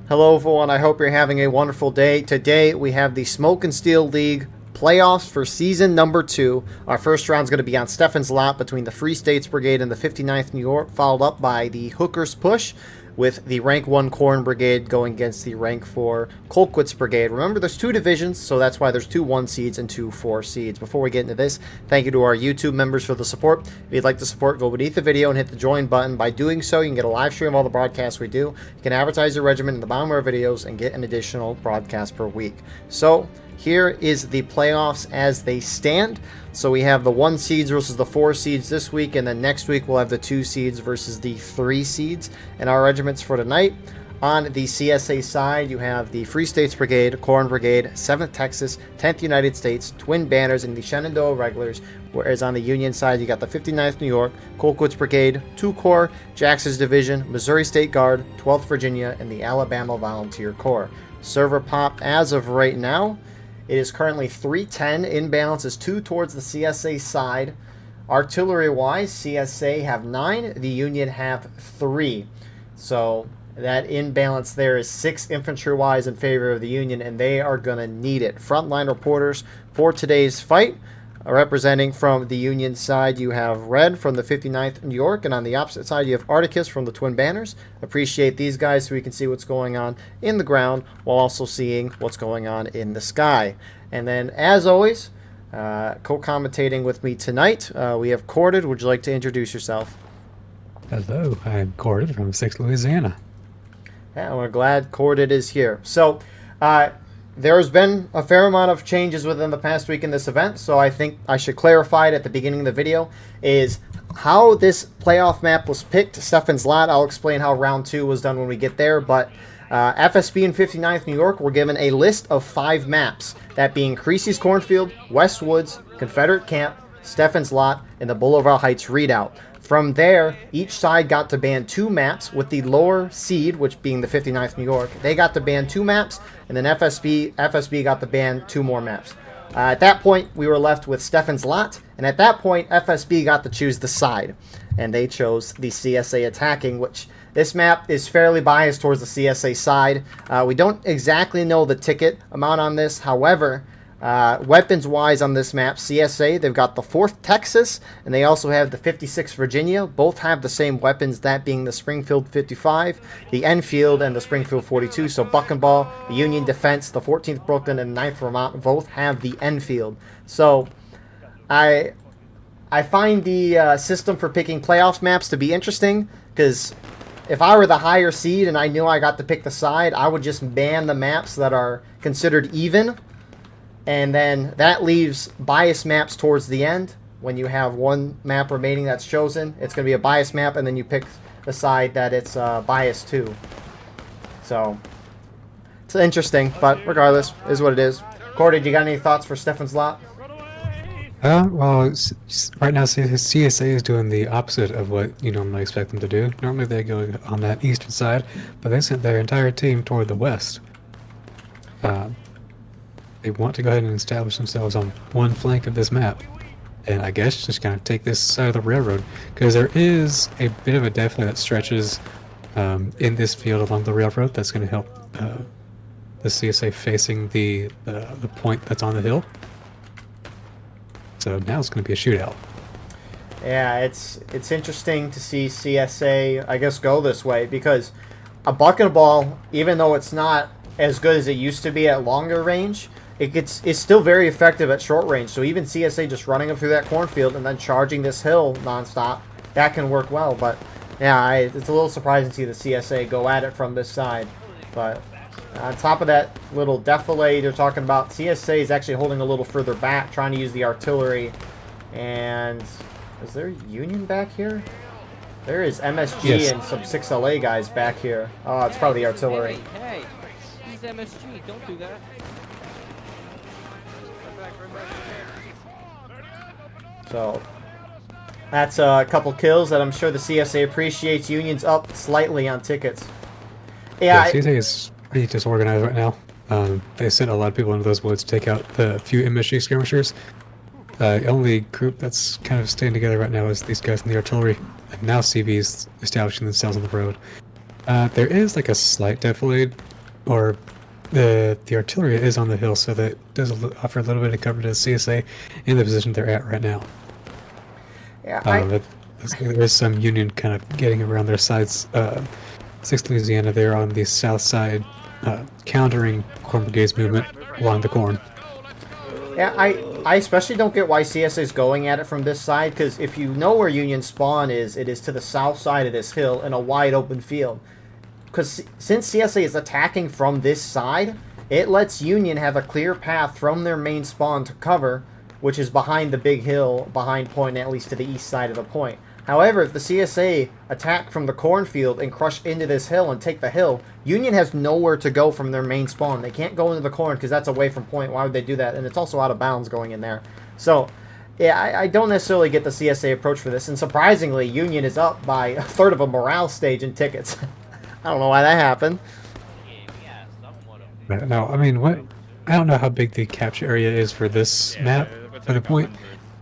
Hello everyone, I hope you're having a wonderful day. Today we have the Smoke and Steel League playoffs for season number 2. Our first round is going to be on Stefan's lot between the Free States Brigade and the 59th New York, followed up by the Hookers Push with the rank 1 Corn Brigade going against the rank 4 Colquitt's Brigade. Remember, there's 2 divisions, so that's why there's 2 1 seeds and 2 4 seeds. Before we get into this, thank you to our YouTube members for the support. If you'd like to support, go beneath the video and hit the join button. By doing so, you can get a live stream of all the broadcasts we do. You can advertise your regiment in the bottom of our videos and get an additional broadcast per week. So here is the playoffs as they stand. So we have the 1 seeds versus the 4 seeds this week, and then next week we'll have the 2 seeds versus the 3 seeds. And our regiments for tonight, on the CSA side, you have the Free States Brigade, Corn Brigade, 7th Texas, 10th United States, Twin Banners, and the Shenandoah Regulars. Whereas on the Union side, you got the 59th New York, Colquitt's Brigade, 2 Corps, Jackson's Division, Missouri State Guard, 12th Virginia, and the Alabama Volunteer Corps. Server pop as of right now, it is currently 310. Inbalance is 2 towards the CSA side. Artillery-wise, CSA have 9. The Union have 3. So that imbalance there is 6 infantry-wise in favor of the Union, and they are going to need it. Frontline reporters for today's fight. Representing from the Union side, you have Red from the 59th New York, and on the opposite side, you have Articus from the Twin Banners. Appreciate these guys so we can see what's going on in the ground while also seeing what's going on in the sky. And then, as always, co-commentating with me tonight, we have Corded. Would you like to introduce yourself? Hello, I'm Corded from 6 Louisiana. Yeah, we're glad Corded is here. So, there's been a fair amount of changes within the past week in this event, so I think I should clarify it at the beginning of the video, is how this playoff map was picked. Stefan's lot, I'll explain how round 2 was done when we get there, but FSB and 59th New York were given a list of 5 maps, that being Creasy's Cornfield, West Woods, Confederate Camp, Stefan's Lot, and the Boulevard Heights Redoubt. From there, each side got to ban 2 maps, with the lower seed, which being the 59th New York, they got to ban 2 maps, and then FSB got to ban 2 more maps. At that point, we were left with Stefan's Lot, and at that point, FSB got to choose the side, and they chose the CSA attacking, which this map is fairly biased towards the CSA side. We don't exactly know the ticket amount on this, however, weapons-wise on this map, CSA, they've got the 4th Texas, and they also have the 56th Virginia. Both have the same weapons, that being the Springfield 55, the Enfield, and the Springfield 42. So Buck and Ball, the Union Defense, the 14th Brooklyn, and 9th Vermont both have the Enfield. So I find the system for picking playoffs maps to be interesting, because if I were the higher seed and I knew I got to pick the side, I would just ban the maps that are considered even. And then that leaves bias maps towards the end. When you have 1 map remaining that's chosen, it's going to be a bias map, and then you pick the side that it's biased to. So, it's interesting, but regardless, is what it is. Cordy, do you got any thoughts for Stefan's lot? Well, right now CSA is doing the opposite of what you normally expect them to do. Normally they go on that eastern side, but they sent their entire team toward the west. They want to go ahead and establish themselves on one flank of this map, and I guess just kind of take this side of the railroad, because there is a bit of a defile that stretches in this field along the railroad that's going to help the CSA facing the point that's on the hill. So now it's going to be a shootout. Yeah, it's interesting to see CSA, I guess, go this way, because a buck and a ball, even though it's not as good as it used to be at longer range, it's still very effective at short range. So even CSA just running up through that cornfield and then charging this hill nonstop, that can work well. But yeah, it's a little surprising to see the CSA go at it from this side. But on top of that little defilade you're talking about, CSA is actually holding a little further back, trying to use the artillery. And is there Union back here? There is MSG yes. And some 6LA guys back here. Oh, it's probably the artillery. Hey, he's MSG. Don't do that. So that's a couple kills that I'm sure the CSA appreciates. Union's up slightly on tickets. Yeah, CSA is pretty disorganized right now. They sent a lot of people into those woods to take out the few MSG skirmishers. The only group that's kind of staying together right now is these guys in the artillery. And now CV's establishing themselves on the road. There is like a slight defilade or the artillery is on the hill, so that does offer a little bit of cover to the CSA in the position they're at right now. Yeah, But there is some Union kind of getting around their sides. 6th Louisiana there on the south side, countering Corn Brigade's movement along the Corn. yeah, I especially don't get why CSA is going at it from this side, because if you know where Union spawn is, it is to the south side of this hill in a wide open field. Because since CSA is attacking from this side, it lets Union have a clear path from their main spawn to cover, which is behind the big hill, behind point, at least to the east side of the point. However, if the CSA attack from the cornfield and crush into this hill and take the hill, Union has nowhere to go from their main spawn. They can't go into the corn because that's away from point. Why would they do that? And it's also out of bounds going in there. So, yeah, I don't necessarily get the CSA approach for this. And surprisingly, Union is up by a third of a morale stage in tickets. I don't know why that happened. No, I mean, what? I don't know how big the capture area is for this map for the point.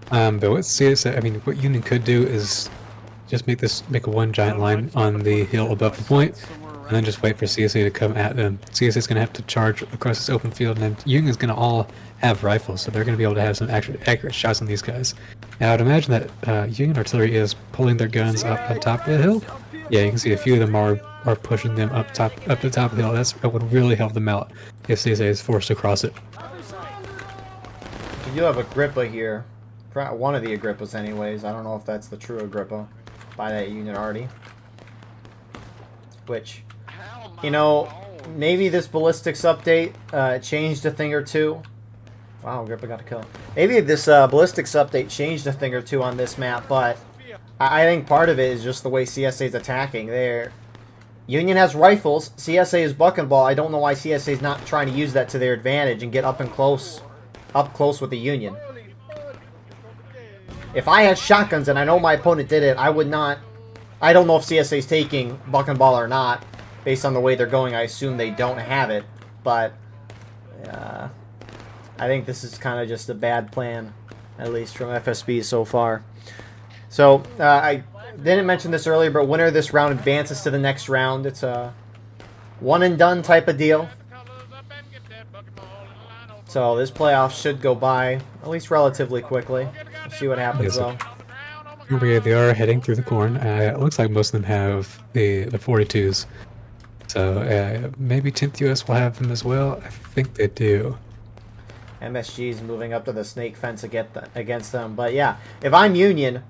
But what CSA, I mean, what Union could do is just make a one giant line on the hill above the point, and then just wait for CSA to come at them. CSA is going to have to charge across this open field, and then Union is going to all have rifles, so they're going to be able to have some accurate shots on these guys. Now, I'd imagine that Union artillery is pulling their guns up on top of the hill. Yeah, you can see a few of them are pushing them up the top of the hill. That would really help them out if CSA is forced to cross it. You do have Agrippa here. One of the Agrippas anyways. I don't know if that's the true Agrippa by that unit already. Which, you know, maybe this ballistics update changed a thing or two. Wow, Agrippa got a kill. Maybe this ballistics update changed a thing or two on this map, but I think part of it is just the way CSA is attacking. Union has rifles. CSA is buck and ball. I don't know why CSA is not trying to use that to their advantage and get up close with the Union. If I had shotguns and I know my opponent did it, I would not. I don't know if CSA is taking buck and ball or not. Based on the way they're going, I assume they don't have it. But I think this is kind of just a bad plan, at least from FSB so far. So I didn't mention this earlier, but winner of this round advances to the next round. It's a one and done type of deal. So this playoff should go by at least relatively quickly. We'll see what happens though. They are heading through the corn. It looks like most of them have the 42s. So maybe 10th US will have them as well. I think they do. MSG is moving up to the snake fence against them. But yeah, if I'm Union,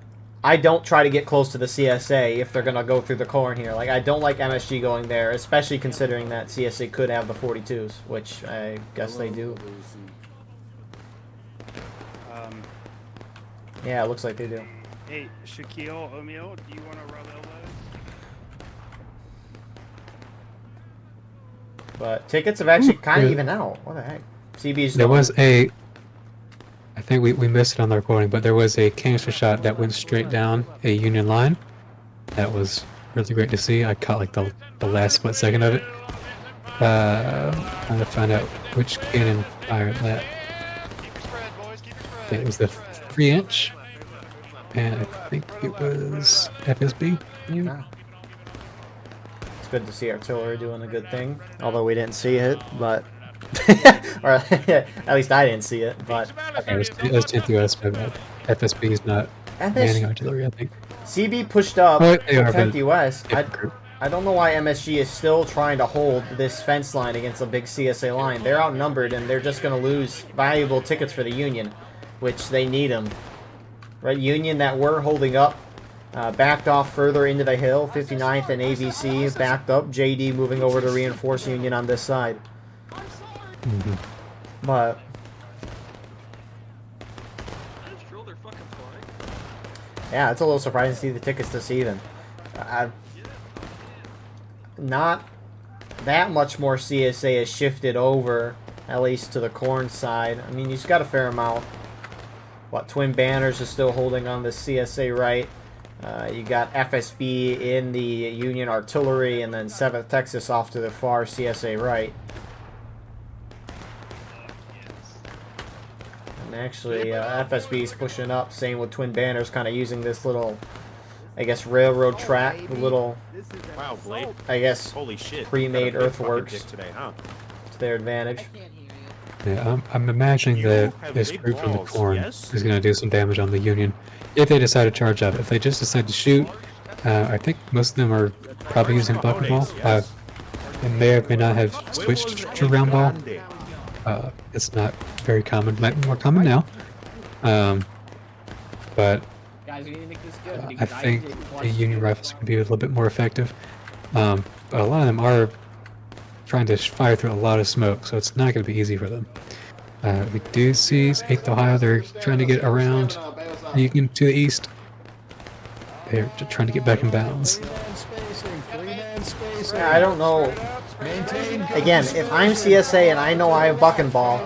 I don't try to get close to the CSA if they're going to go through the corn here. Like, I don't like MSG going there, especially considering that CSA could have the 42s, which I guess they do. Yeah, it looks like they do. Hey, Shaquille O'Neal, do you want to rub elbows? But tickets have actually kind of even out. What the heck? CB's there was a... I think we missed it on the recording, but there was a canister shot that went straight down a Union line. That was really great to see. I caught like the last split second of it. Trying to find out which cannon fired that. It was the 3-inch, and I think it was FSB. Yeah. It's good to see artillery doing a good thing, although we didn't see it, but... or at least I didn't see it, but... Okay, it was 10th US, my bad. FSB is not manning artillery, I think. CB pushed up they are, 10th US. Group. I don't know why MSG is still trying to hold this fence line against a big CSA line. They're outnumbered, and they're just going to lose valuable tickets for the Union, which they need them. Right, Union that were holding up backed off further into the hill. 59th and ABC backed up. JD moving over to reinforce Union on this side. But yeah, it's a little surprising to see the tickets this even. Not that much more CSA has shifted over, at least to the corn side. I mean, you've got a fair amount. What, Twin Banners is still holding on the CSA right. You got FSB in the Union Artillery, and then 7th Texas off to the far CSA right. And actually, FSB is pushing up. Same with Twin Banners, kind of using this little I guess, railroad track, a little, Wow, Blade. I guess, Holy shit. pre-made Got a big fucking earthworks. dick today, huh? to their advantage. Yeah, I'm imagining You that have this big group from the balls, corn yes? is going to do some damage on the Union if they decide to charge up. If they just decide to shoot, I think most of them are probably using bucking ball. Yes? They may or may not have switched to round ball. Grande. It's not very common. Might be more common now. But Guys, we need to make this good. I think the Union rifles can be a little bit more effective. But a lot of them are trying to fire through a lot of smoke, so it's not going to be easy for them. We do see 8th Ohio. They're trying to get around Union to the east. They're trying to get back in bounds. Yeah, I don't know. Again, if I'm CSA and I know I have buck and ball,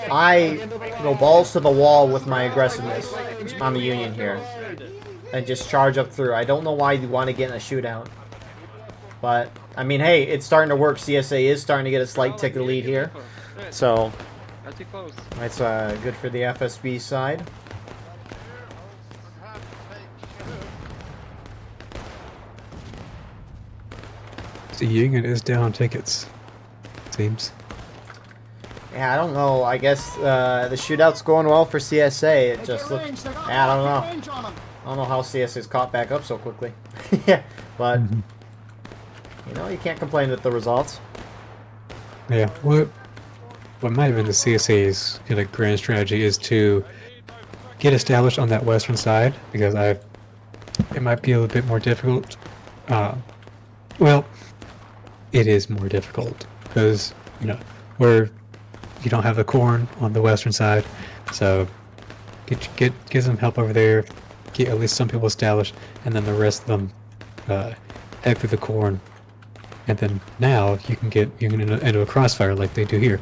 I go balls to the wall with my aggressiveness on the Union here. And just charge up through. I don't know why you want to get in a shootout. But, I mean, hey, it's starting to work. CSA is starting to get a slight tick of lead here. So, Not too close. that's good for the FSB side. The Union is down on tickets, seems. Yeah, I don't know. I guess the shootout's going well for CSA. It just looks... Yeah, I don't know. I don't know how CSA's caught back up so quickly. Yeah, but... You know, you can't complain with the results. Yeah, what might have been the CSA's kind of grand strategy is to get established on that western side, because it might be a little bit more difficult. Well, it is more difficult because, you know, where you don't have the corn on the western side, so get some help over there, get at least some people established, and then the rest of them head through the corn. And then now you can get into a crossfire like they do here.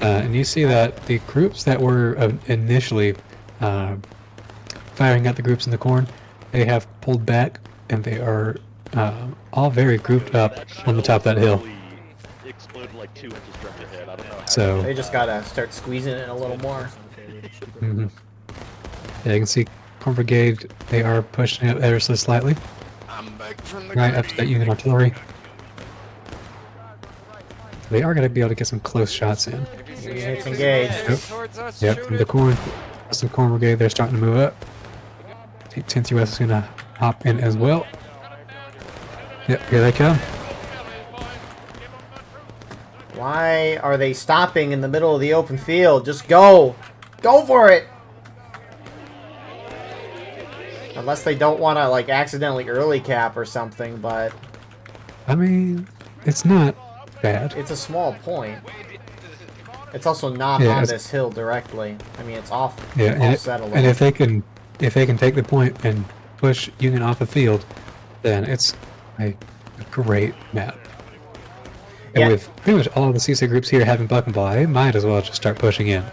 And you see that the groups that were initially firing at the groups in the corn, they have pulled back, and they are all very grouped up on the top of that hill. Exploded like 2 inches from your head. I don't know how. So They just gotta start squeezing it a little more. yeah, you can see Corn Brigade, they are pushing up ever so slightly, I'm back from the right up to that Union artillery. They are going to be able to get some close shots in. It's engaged. Yep, from the corn. Some Corn Brigade, they're starting to move up. 10th US is going to hop in as well. Yep, here they come. Why are they stopping in the middle of the open field? Just go! Go for it! Unless they don't want to, like, accidentally early cap or something, but... I mean, it's not bad. It's a small point. It's also not Yeah, on it's- this hill directly. I mean, it's off, Yeah, offset a little. and if they can take the point and push Union off the field, then it's a great map. And Yeah. with pretty much all of the CSA groups here having buck and ball, they might as well just start pushing in.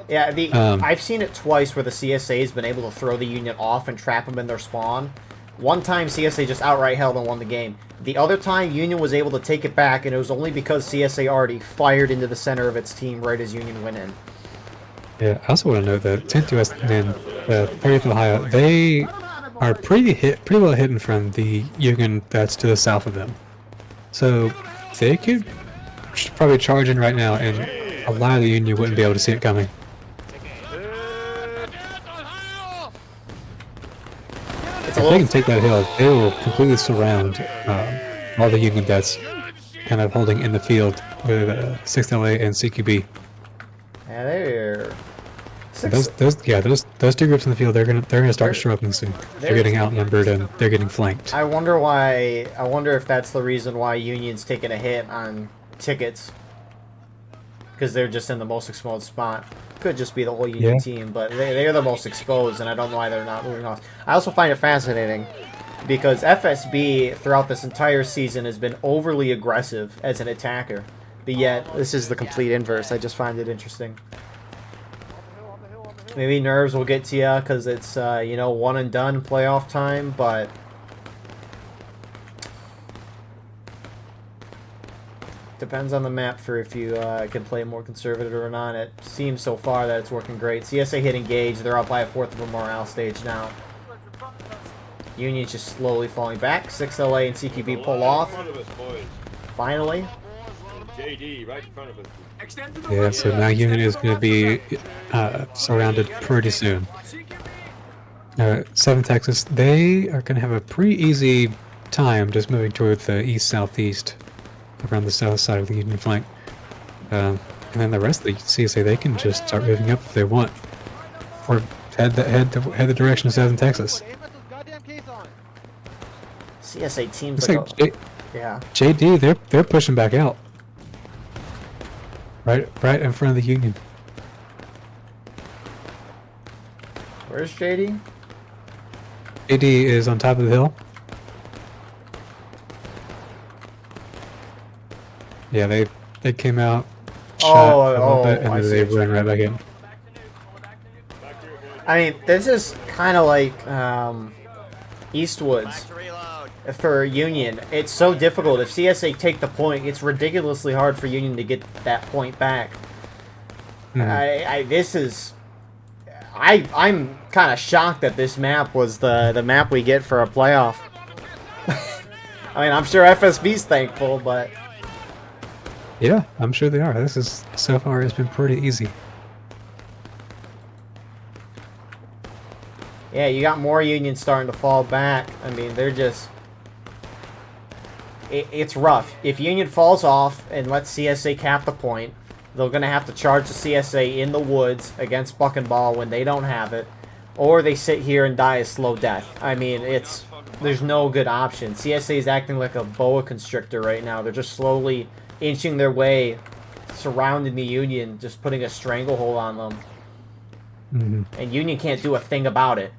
Yeah, Um, I've seen it twice where the CSA's been able to throw the Union off and trap them in their spawn. One time, CSA just outright held and won the game. The other time, Union was able to take it back, and it was only because CSA already fired into the center of its team right as Union went in. Yeah, I also want to note that 10th US and 30th Ohio, they are pretty well hidden from the Union that's to the south of them. So they could probably charge in right now, and a lot of the Union wouldn't be able to see it coming. It's If they can take that hill, they will completely surround all the Union that's kind of holding in the field with 6th LA and CQB. Yeah, they're... Those two groups in the field, they're gonna start struggling soon. They're getting outnumbered and they're getting flanked. I wonder why... I wonder if that's the reason why Union's taking a hit on tickets. Because they're just in the most exposed spot. Could just be the whole Union Yeah. team, but they're the most exposed, and I don't know why they're not moving off. I also find it fascinating because FSB throughout this entire season has been overly aggressive as an attacker, but yet this is the complete inverse. I just find it interesting. Maybe nerves will get to you because it's you know, one and done playoff time, but depends on the map for if you can play more conservative or not. It seems so far that it's working great. CSA hit engage. They're up by a fourth of a morale stage now. Union's just slowly falling back. 6LA and CQB pull off. Finally. JD right in front of us. Yeah, so now Union is going to be surrounded pretty soon. 7 Texas, they are going to have a pretty easy time just moving toward the east-southeast around the south side of the Union flank. And then the rest of the CSA, they can just start moving up if they want. Or head the direction of 7 Texas. CSA teams Looks like like yeah. JD, they're pushing back out. Right in front of the Union. Where's JD? JD is on top of the hill. Yeah, they came out, shot a little bit, and I then see they what you ran right back in. I mean, this is kind of like Eastwoods for Union. It's so difficult. If CSA take the point, it's ridiculously hard for Union to get that point back. I'm kind of shocked that this map was the map we get for a playoff. I mean, I'm sure FSB's thankful, but Yeah, I'm sure they are. This is so far has been pretty easy. yeah, you got more Unions starting to fall back. I mean, they're just... It's rough. If Union falls off and lets CSA cap the point, they're going to have to charge the CSA in the woods against Buck and Ball when they don't have it. Or they sit here and die a slow death. I mean, there's no good option. CSA is acting like a BOA constrictor right now. They're just slowly inching their way, surrounding the Union, just putting a stranglehold on them. And Union can't do a thing about it.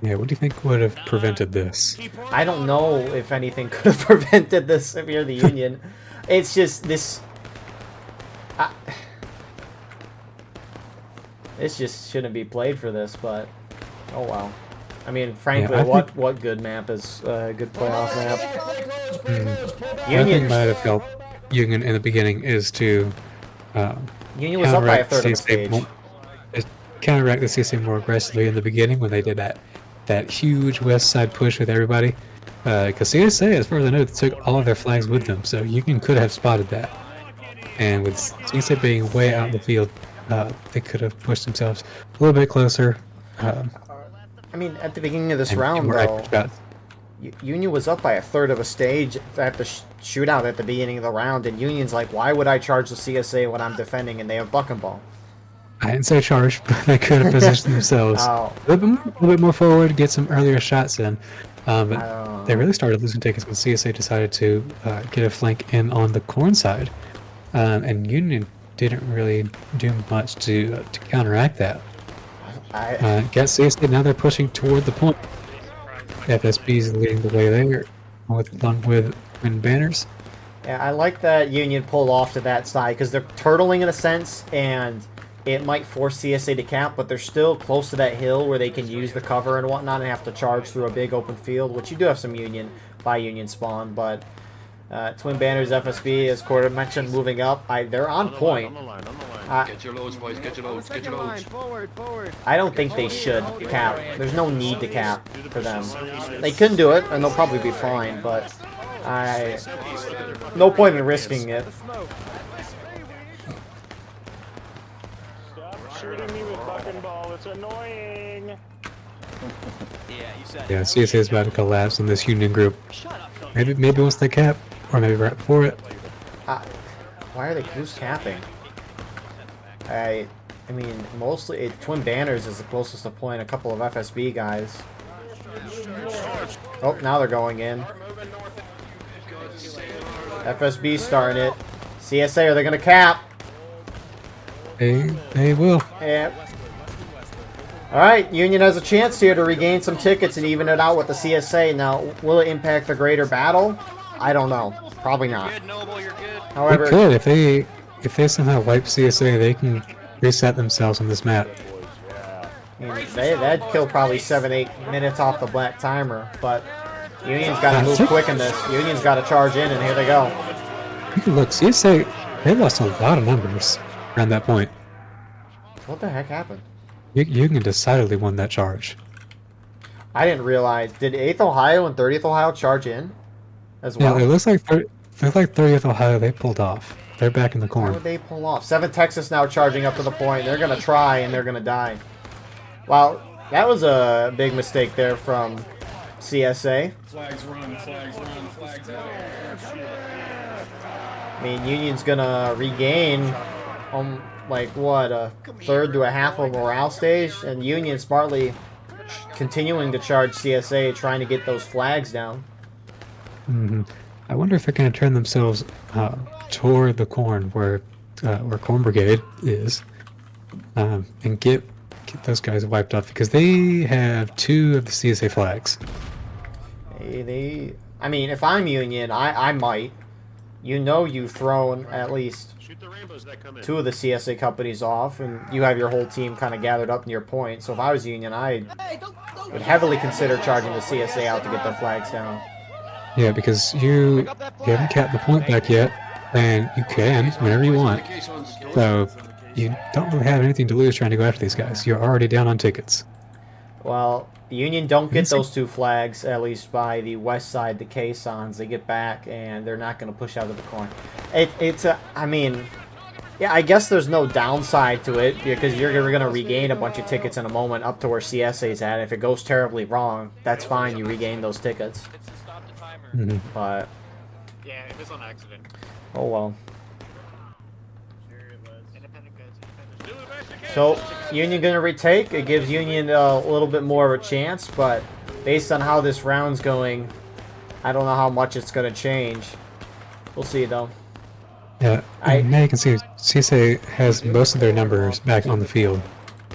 Yeah, what do you think would have prevented this? I don't know if anything could have prevented this if you're the Union. It's just this... this just shouldn't be played for this, but... oh well. I mean, frankly, Yeah, what good map is a good playoff map? I think might have helped Union in the beginning is to Union was up by a counteract third of the CSA stage. counteract the CSA more aggressively in the beginning when they did that huge west side push with everybody. Because CSA, as far as I know, took all of their flags with them, so Union could have spotted that. And with CSA being way out in the field, they could have pushed themselves a little bit closer. I mean, at the beginning of this and round, more though, accurate shots. Union was up by a third of a stage at the shootout at the beginning of the round, and Union's like, why would I charge the CSA when I'm defending and they have Buck and Ball? I didn't say charge, but they could have positioned themselves Oh. a little bit more forward, get some earlier shots in. But they really started losing tickets when CSA decided to get a flank in on the corn side. And Union didn't really do much to counteract that. Get CSA, now they're pushing toward the point. FSB's leading the way there with twin banners. Yeah, I like that Union pulled off to that side because they're turtling in a sense, and it might force CSA to cap, but they're still close to that hill where they can use the cover and whatnot and have to charge through a big open field, which you do have some Union spawn, but twin banners FSB, as Corder mentioned, moving up. They're on point. Get your loads, boys. Get your loads. Get your loads. I don't think they should cap. There's no need to cap for them. They can do it, and they'll probably be fine, but no point in risking it. Stop shooting me with Buck and Ball. It's annoying. Yeah, CSA is about to collapse in this Union group. Maybe once they cap, or maybe right before it. Why are they who's capping? I mean, mostly twin banners is the closest to point. A couple of FSB guys. Oh, now they're going in. FSB starting it. CSA, are they gonna cap? They will. Yeah. Alright, Union has a chance here to regain some tickets and even it out with the CSA. Now, will it impact the greater battle? I don't know. Probably not. However, They could if they somehow wipe CSA, they can reset themselves on this map. I mean, that'd kill probably 7-8 minutes off the black timer, but Union's got to move quick in this. Union's got to charge in, and here they go. You can look, CSA, they lost a lot of numbers around that point. What the heck happened? Union decidedly won that charge. I didn't realize. Did 8th Ohio and 30th Ohio charge in as well? Yeah, it looks like 30th Ohio, they pulled off. They're back in the Why corn. would they pull off? 7 Texas now charging up to the point. They're going to try, and they're going to die. Wow, that was a big mistake there from CSA. Flags run, flags out. I mean, Union's going to regain, like, what, a third to a half of morale stage? And Union smartly continuing to charge CSA, trying to get those flags down. I wonder if they're going to turn themselves toward the corn, where Corn Brigade is, and get those guys wiped off, because they have 2 of the CSA flags. I mean, if I'm Union, I might. You know you've thrown at least Shoot the rainbows that come in. 2 of the CSA companies off, and you have your whole team kind of gathered up near your point. So if I was Union, I would heavily consider charging the CSA out to get their flags down. Yeah, because you haven't capped the point back yet, and you can whenever you want. So you don't really have anything to lose trying to go after these guys. You're already down on tickets. Well, the Union don't get those 2 flags, at least by the west side, the caissons. They get back, and they're not going to push out of the corn. I mean, yeah, I guess there's no downside to it, because you're going to regain a bunch of tickets in a moment up to where CSA's at. If it goes terribly wrong, that's fine. You regain those tickets. But Yeah, it was on accident. oh well. So Union gonna retake. It gives Union a little bit more of a chance, but based on how this round's going, I don't know how much it's gonna change. We'll see though. Yeah, now you can see CSA has most of their numbers back on the field,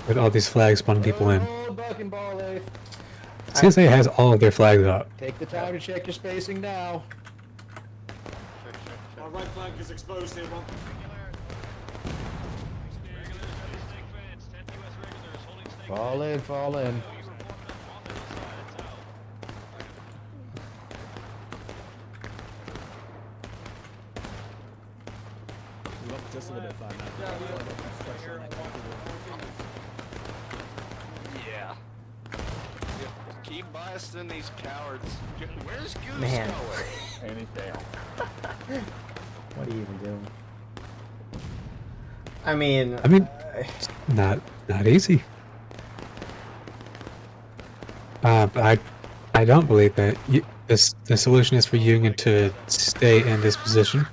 with all these flags spawning people in. CSA has all of their flags up. Take the time to check your spacing now. Our right flank is exposed here, one. Fall in, fall in. Just a little bit fine Yeah. Keep blasting these cowards. Where's Goose Man. going? And he's down. What are you even doing? I mean, it's not easy. But I don't believe that the solution is for Union to stay in this position.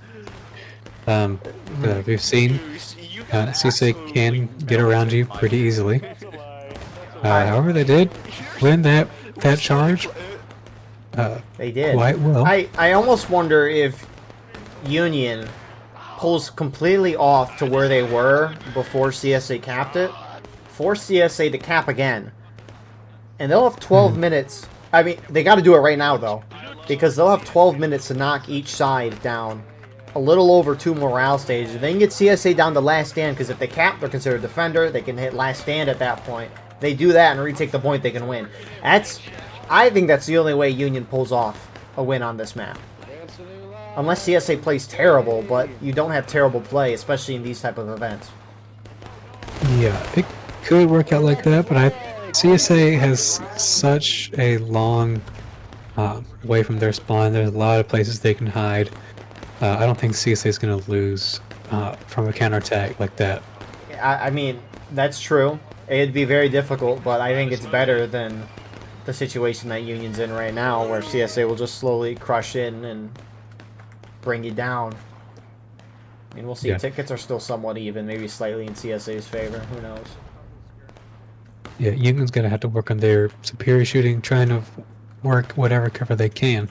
We've seen CSA can get around you pretty easily. However, they did win that charge. they did. Quite well. I almost wonder if Union pulls completely off to where they were before CSA capped it, force CSA to cap again. And they'll have 12 minutes. I mean, they got to do it right now, though. Because they'll have 12 minutes to knock each side down. A little over 2 morale stages. They can get CSA down to last stand, because if they cap, they're considered defender. They can hit last stand at that point. If they do that and retake the point, they can win. I think that's the only way Union pulls off a win on this map. Unless CSA plays terrible, but you don't have terrible play, especially in these type of events. Yeah, it could work out like that, but CSA has such a long way from their spawn. There's a lot of places they can hide. I don't think CSA is going to lose from a counterattack like that. I mean, that's true. It'd be very difficult, but I think it's better than the situation that Union's in right now, where CSA will just slowly crush in and bring you down. I mean, we'll see. Yeah. Tickets are still somewhat even, maybe slightly in CSA's favor. Who knows? Yeah, Union's going to have to work on their superior shooting, trying to work whatever cover they can,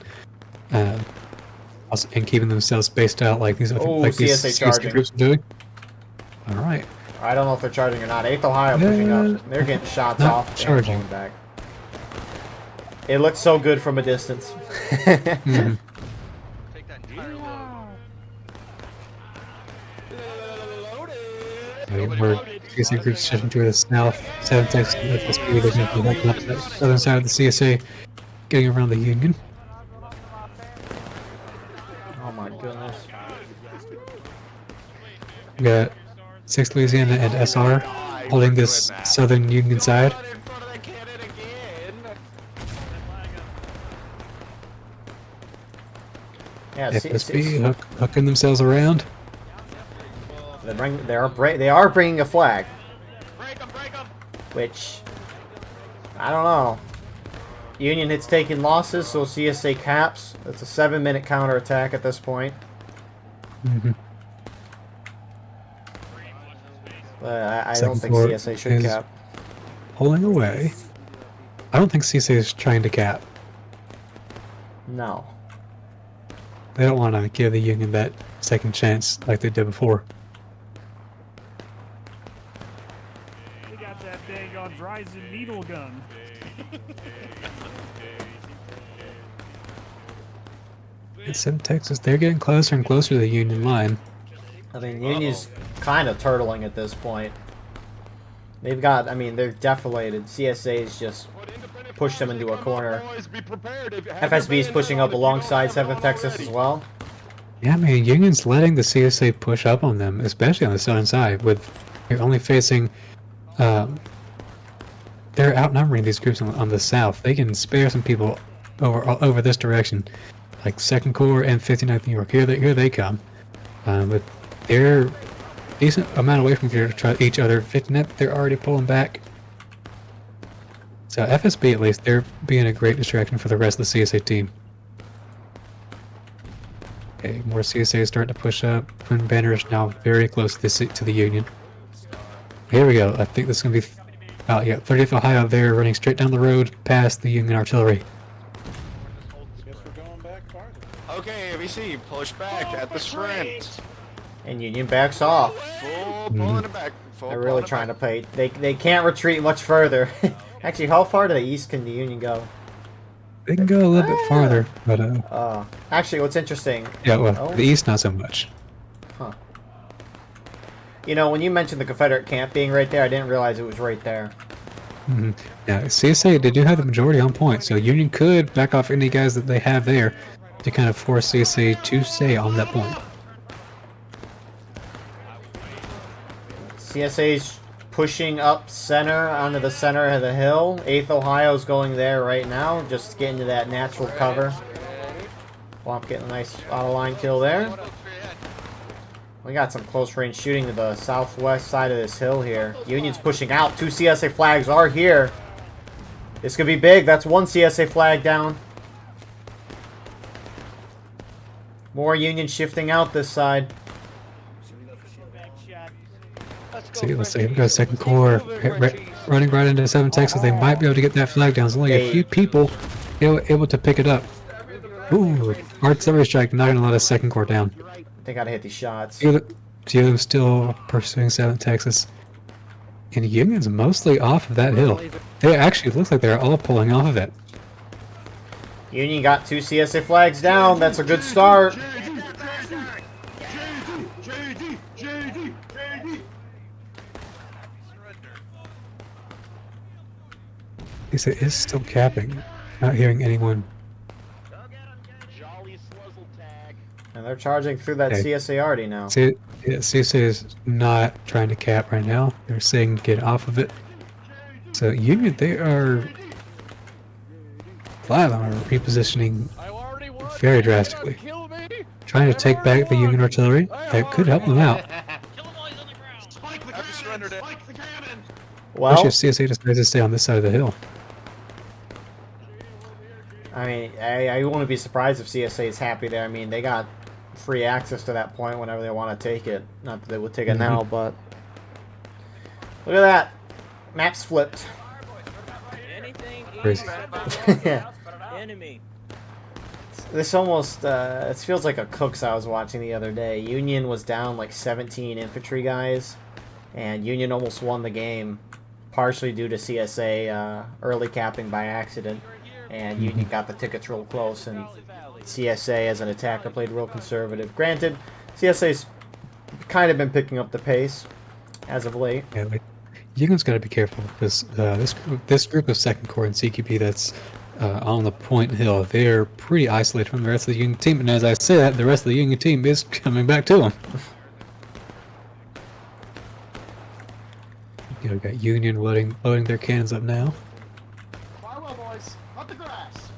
and keeping themselves spaced out like these CSA charging. groups are doing. All right. I don't know if they're charging or not. 8th Ohio pushing up. They're getting shots not off. charging. And pulling back. It looks so good from a distance. Mhm. Take that entire load. We're CSA groups shifting to the south. 7 Texas at the speed of working up the southern side of the CSA, getting around the Union. Oh my goodness. We got 6 Louisiana and SR holding this southern Union side. Yeah, FSB hooking themselves around. they are bringing a flag. Break them! Which, I don't know. Union hits taking losses, so CSA caps. It's a 7-minute counterattack at this point. Mm-hmm. But I Second don't think court CSA should is cap. pulling away. I don't think CSA is trying to cap. No. They don't want to give the Union that second chance like they did before. We got that dang on Dryzen needle gun. It's in Texas. They're getting closer and closer to the Union line. I mean, Union's kind of turtling at this point. They've got, I mean, they're deflated. CSA's just pushed them into a corner. FSB is pushing up alongside 7th Texas as well. Yeah, I mean, Union's letting the CSA push up on them, especially on the southern side, with they're only facing, they're outnumbering these groups on the south. They can spare some people over this direction, like 2nd Corps and 59th New York. Here they come, but they're decent amount away from each other. 59th, they're already pulling back. So FSB, at least, they're being a great distraction for the rest of the CSA team. Okay, more CSA starting to push up. Twin banners now very close to the Union. Here we go. I think this is going to be... Oh, yeah, 30th Ohio there, running straight down the road past the Union artillery. Guess we're going back farther. Okay, ABC, push back at the sprint. And Union backs off. Full pulling it back. They're really trying to play. They can't retreat much further. Actually, how far to the east can the Union go? They can go a little bit farther, but... Actually, what's interesting... Yeah, well, the east not so much. Huh. You know, when you mentioned the Confederate camp being right there, I didn't realize it was right there. Mm-hmm. Yeah, CSA, they do have the majority on point, so Union could back off any guys that they have there to kind of force CSA to stay on that point. CSA's pushing up center onto the center of the hill. 8th Ohio's going there right now, just getting to that natural cover. Womp getting a nice out-of-line kill there. We got some close-range shooting to the southwest side of this hill here. Union's pushing out. 2 CSA flags are here. This could be big. That's 1 CSA flag down. More Union shifting out this side. See, let's see, we've got 2nd Corps running right into 7 Texas. They might be able to get that flag down. There's only a few people able to pick it up. Ooh, artillery strike knocking a lot of 2nd Corps down. They gotta hit these shots. Few of them still pursuing 7th Texas. And Union's mostly off of that hill. They actually looks like they're all pulling off of it. Union got 2 CSA flags down. That's a good start. It is still capping. Not hearing anyone. And they're charging through that Okay. CSA already now. CSA is not trying to cap right now. They're saying get off of it. So Union, they are flat on repositioning very drastically. Trying to take back the Union artillery. That could help them out. Well, Especially if CSA decides to stay on this side of the hill. I mean, I wouldn't be surprised if CSA is happy there. I mean, they got free access to that point whenever they want to take it. Not that they would take it now, but look at that. Map's flipped. Crazy. This almost, it feels like a Cooks I was watching the other day. Union was down like 17 infantry guys, and Union almost won the game, partially due to CSA early capping by accident, and Union got the tickets real close, and CSA as an attacker played real conservative. Granted, CSA's kind of been picking up the pace as of late. Yeah, like, Union's got to be careful because this group of 2nd Corps and CQB that's on the Point Hill, they're pretty isolated from the rest of the Union team, and as I said, the rest of the Union team is coming back to them. You know, got Union loading their cannons up now. Farewell, boys. Up the grass.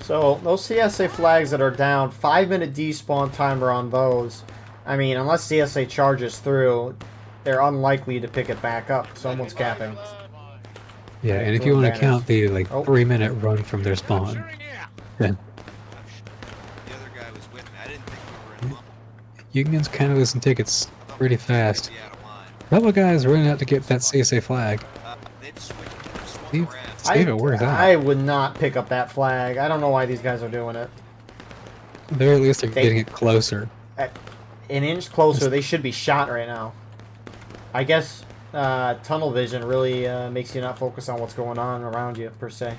So those CSA flags that are down, 5-minute despawn timer on those. I mean, unless CSA charges through, they're unlikely to pick it back up. Someone's capping. Yeah, and if to you want to advantage. count the like Oh. 3-minute run from their spawn, then The other guy was with me. I didn't think we were in lump. Union's kind of losing tickets pretty fast. Be out of line. A couple of guys running out to get that CSA flag. They'd swung See, around. see if it works out. I would not pick up that flag. I don't know why these guys are doing it. They're at least They- getting it closer. An inch closer, they should be shot right now. I guess tunnel vision really makes you not focus on what's going on around you, per se.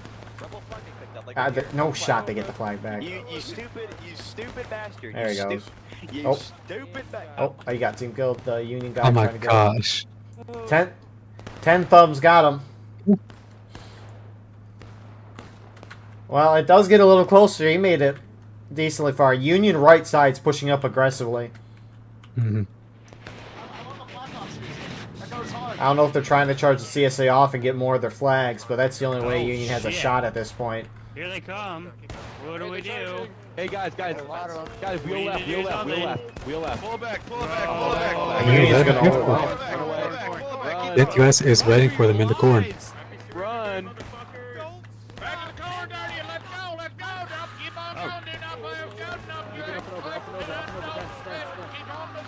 No shot they get the flag back. You stupid bastard. There he goes. You Oh. stupid bastard. Oh, you got team killed. The Union guy Oh my trying to get gosh. 10 thumbs got him. Well, it does get a little closer. He made it decently far. Union right side's pushing up aggressively. Hmm. I don't know if they're trying to charge the CSA off and get more of their flags, but that's the only way Oh, Union has a shit. shot at this point. Here they come. What do we do? Hey guys, wheel We left, need to do something. wheel left. Pull back, pull back, pull back, pull back. Union's Yeah, gonna that's hold good. it. Pull back, pull back, pull back. That US is waiting for them in the corn. Run. Back to the corner, Dirty, and let's go, let's go. Now keep on going, dude. Up, keep on.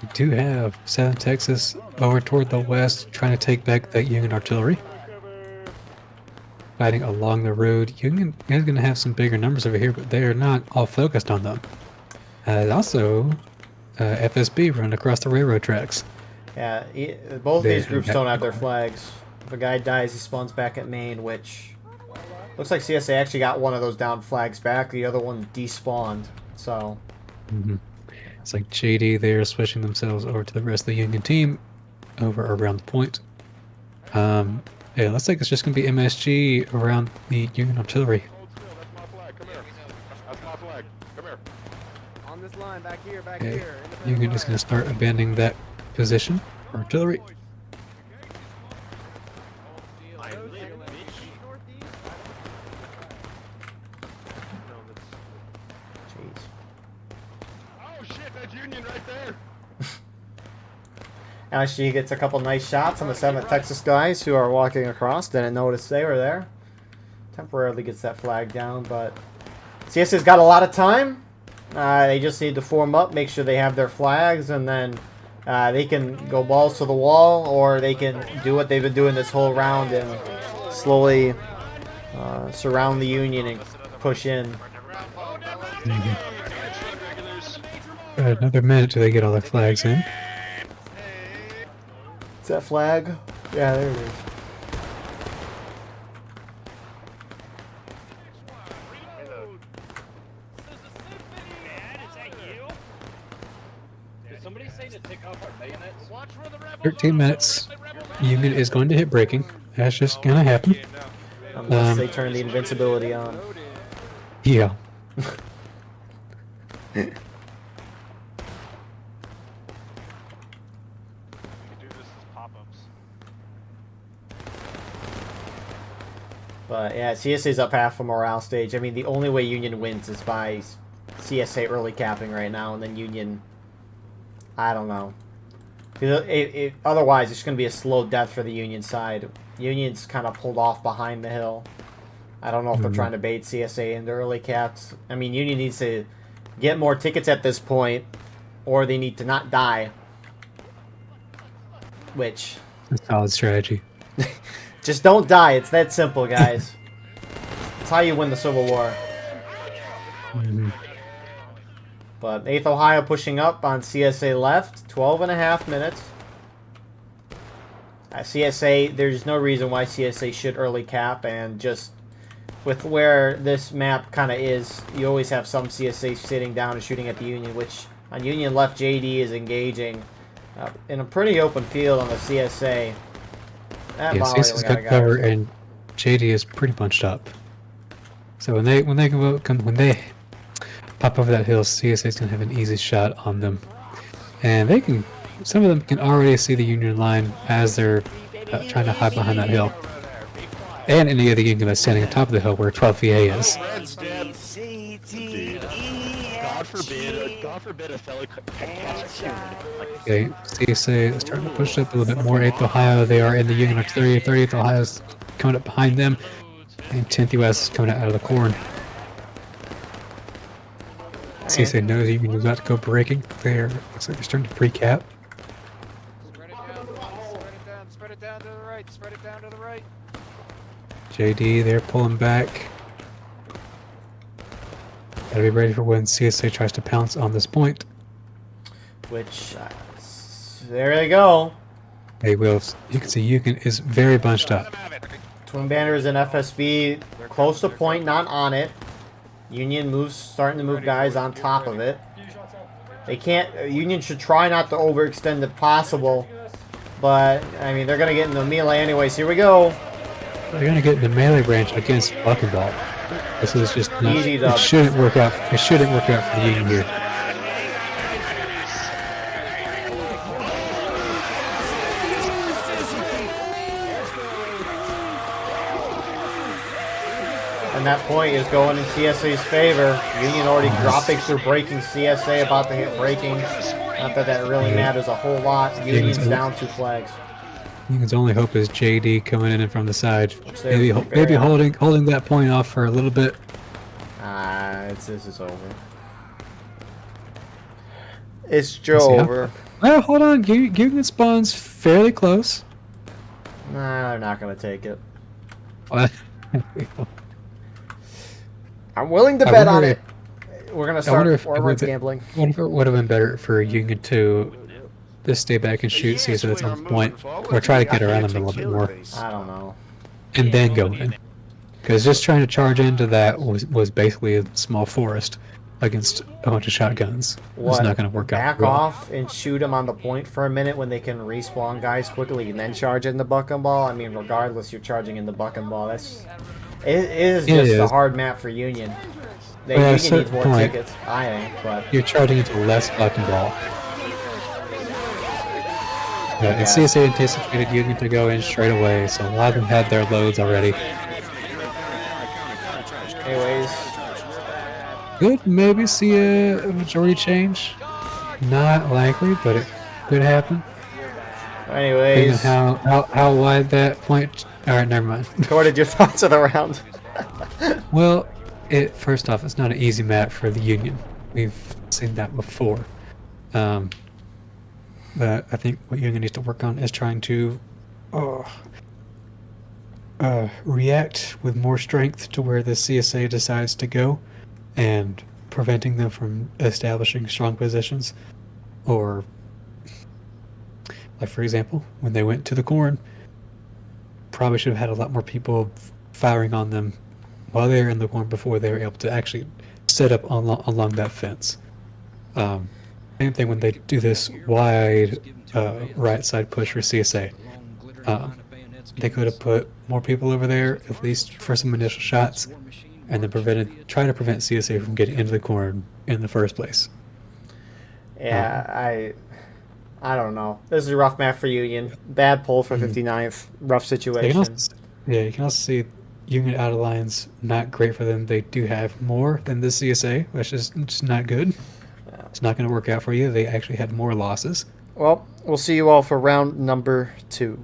We do have South Texas over toward the west trying to take back that Union artillery. Fighting along the road. Union is going to have some bigger numbers over here, but they are not all focused on them. Also, FSB run across the railroad tracks. Yeah, both They- these groups don't have their flags. If a guy dies, he spawns back at main, which looks like CSA actually got one of those down flags back. The other one despawned. So Hmm. It's like JD, they're switching themselves over to the rest of the Union team over around the point. Yeah, looks like it's just going to be MSG around the Union artillery. Hold still, that's my flag. Come here. That's my flag. Come here. On this line, back here, back Okay. here. Union is going to start abandoning that position for artillery. jeez. Oh shit, that's Union right there. Actually, he gets a couple nice shots on the 7th Texas guys who are walking across. Didn't notice they were there. Temporarily gets that flag down, but CSA's got a lot of time. They just need to form up, make sure they have their flags, and then they can go balls to the wall, or they can do what they've been doing this whole round and slowly surround the Union and push in. Another minute till they get all their flags in. Is that flag? Yeah, there it is. Dad, is that you? Did somebody say to take off our bayonets? Watch for the rebels. 13 minutes. Union is going to hit breaking. That's just going to happen. Unless they turn the invincibility on. Yeah. We do this as pop-ups. But yeah, CSA's up half a morale stage. I mean, the only way Union wins is by CSA early capping right now, and then Union, I don't know. Otherwise, it's going to be a slow death for the Union side. Union's kind of pulled off behind the hill. I don't know if they're trying to bait CSA into early caps. I mean, Union needs to get more tickets at this point, or they need to not die. Which, A solid strategy. just don't die. It's that simple, guys. It's how you win the Civil War. Mhm. But 8th Ohio pushing up on CSA left. 12.5 minutes. CSA, there's no reason why CSA should early cap, and just with where this map kind of is, you always have some CSA sitting down and shooting at the Union, which on Union left, JD is engaging in a pretty open field on the CSA. That Yeah, volley CS's we got a got guy cover, or two. and JD is pretty bunched up. So when they pop over that hill, CSA is gonna have an easy shot on them, and they can. Some of them can already see the Union line as they're trying to hide behind that hill. and any other Union that's standing on top of the hill where 12 VA is. Red's dead. God forbid a fellow catch a Okay, CSA is starting to push up a little bit more. 8th Ohio, they are in the Union artillery. 30th Ohio is coming up behind them. And 10th US is coming out of the corn. CSA knows Union is about to go breaking. There, looks like they're starting to pre-cap. Spread it down, spread it down to the right, spread it down to the right. JD, they're pulling back. Gotta be ready for when CSA tries to pounce on this point. Which, there they go. Hey, Wills, you can see Union is very bunched up. Twin Banners and FSB close to point, not on it. Union starting to move guys on top of it. They can't. Union should try not to overextend if possible, but I mean they're gonna get into melee anyways. Here we go. They're gonna get in the melee range against Buckenball. This is just not, Easy dub. it shouldn't work out. It shouldn't work out for the Union here. And that point is going in CSA's favor. Union already dropping through breaking. CSA about to hit breaking. Not that that really matters a whole lot. Union's down 2 flags. Union's only hope is JD coming in from the side. they're Maybe very holding that point off for a little bit. This is over. It's Let's see how- over. Well, hold on. Union spawns fairly close. Nah, they're not gonna take it. Well, I'm willing to I bet wonder on if- it. We're gonna wonder start if- forwards gambling. I wonder if it would have been better for Union to just stay back and shoot, see if that's on point, or try to get around them a little bit more, I don't know. and then go in. Because just trying to charge into that was basically a small forest against a bunch of shotguns. It's not going to work out. Back well. off and shoot them on the point for a minute when they can respawn guys quickly and then charge in the buck and ball. I mean, regardless, you're charging in the buck and ball. It is just a hard map for Union. Well, at a Union certain needs more point, tickets, I think, but You're charging into less buck and ball. Yeah, and Yeah. CSA anticipated Union to go in straight away, so a lot of them had their loads already. anyways, Could maybe see a majority change. Not likely, but it could happen. Depending on anyways, how wide that point. All right, never mind. what did your thoughts of the round? Well, first off, it's not an easy map for the Union. We've seen that before. But I think what Union needs to work on is trying to react with more strength to where the CSA decides to go, and preventing them from establishing strong positions. Or, like for example, when they went to the corn, probably should have had a lot more people firing on them while they were in the corn before they were able to actually set up along that fence. Same thing when they do this wide right side push for CSA. They could have put more people over there, at least for some initial shots, and then try to prevent CSA from getting into the corn in the first place. Yeah, I don't know. This is a rough map for Union. Bad pull for 59th. Rough You situation. can also see Union out of lines, not great for them. They do have more than the CSA, which is just not good. It's not going to work out for you. They actually had more losses. Well, we'll see you all for round number 2.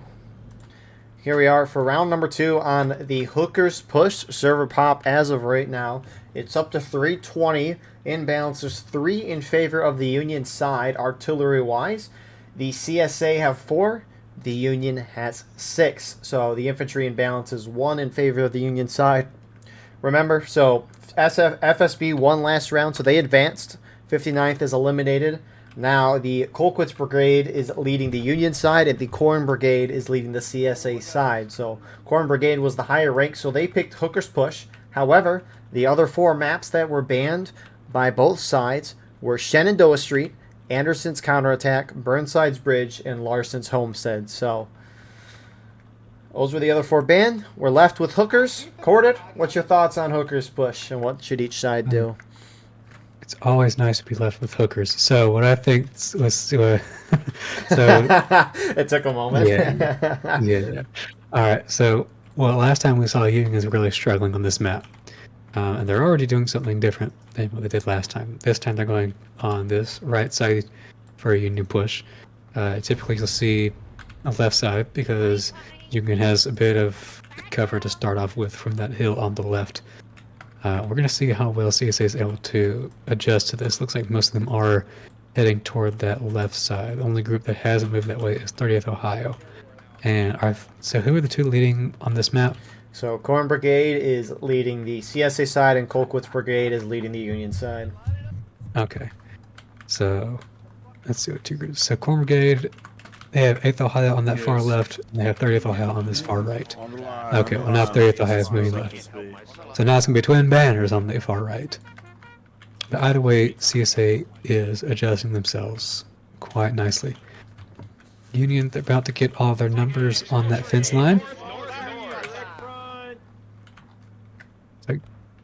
Here we are for round number 2 on the Hookers Push server pop as of right now. It's up to 320. Inbalance is 3 in favor of the Union side, artillery-wise. The CSA have 4. The Union has 6. So the infantry imbalance is 1 in favor of the Union side. Remember, so FSB won last round, so they advanced. 59th is eliminated. Now the Colquitt's Brigade is leading the Union side, and the Corn Brigade is leading the CSA side. So Corn Brigade was the higher rank, so they picked Hooker's Push. However, the other 4 maps that were banned by both sides were Shenandoah Street, Anderson's Counterattack, Burnside's Bridge, and Larson's Homestead. So those were the other 4 banned. We're left with Hookers. Corded, what's your thoughts on Hooker's Push, and what should each side do? It's always nice to be left with hookers. So what I think was so It took a moment. yeah. All right. So well, last time we saw Union is really struggling on this map. And they're already doing something different than what they did last time. This time they're going on this right side for a Union push. Typically you'll see a left side because Union has a bit of cover to start off with from that hill on the left. We're going to see how well CSA is able to adjust to this. Looks like most of them are heading toward that left side. The only group that hasn't moved that way is 30th Ohio. And so who are the two leading on this map? So Corn Brigade is leading the CSA side, and Colquitt's Brigade is leading the Union side. Okay. So let's see what two groups. So Corn Brigade, they have 8th Ohio on that far left, and they have 30th Ohio on this far right. Okay, well now 30th Ohio is moving left. So now it's going to be twin banners on the far right. But either way, CSA is adjusting themselves quite nicely. Union, they're about to get all their numbers on that fence line.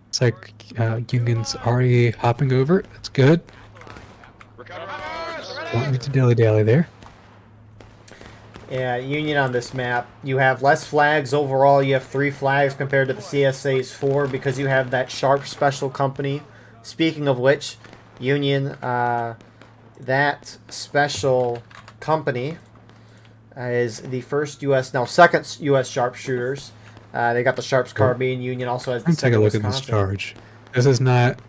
It's like Union's already hopping over. That's good. Don't need to dilly-dally there. Yeah, Union on this map, you have less flags overall. You have 3 flags compared to the CSA's 4 because you have that Sharp Special Company. Speaking of which, Union, that Special Company is the first U.S., now second U.S. sharpshooters. They got the Sharps carbine. Union also has the Let's take a second look at this Wisconsin. charge. This is not...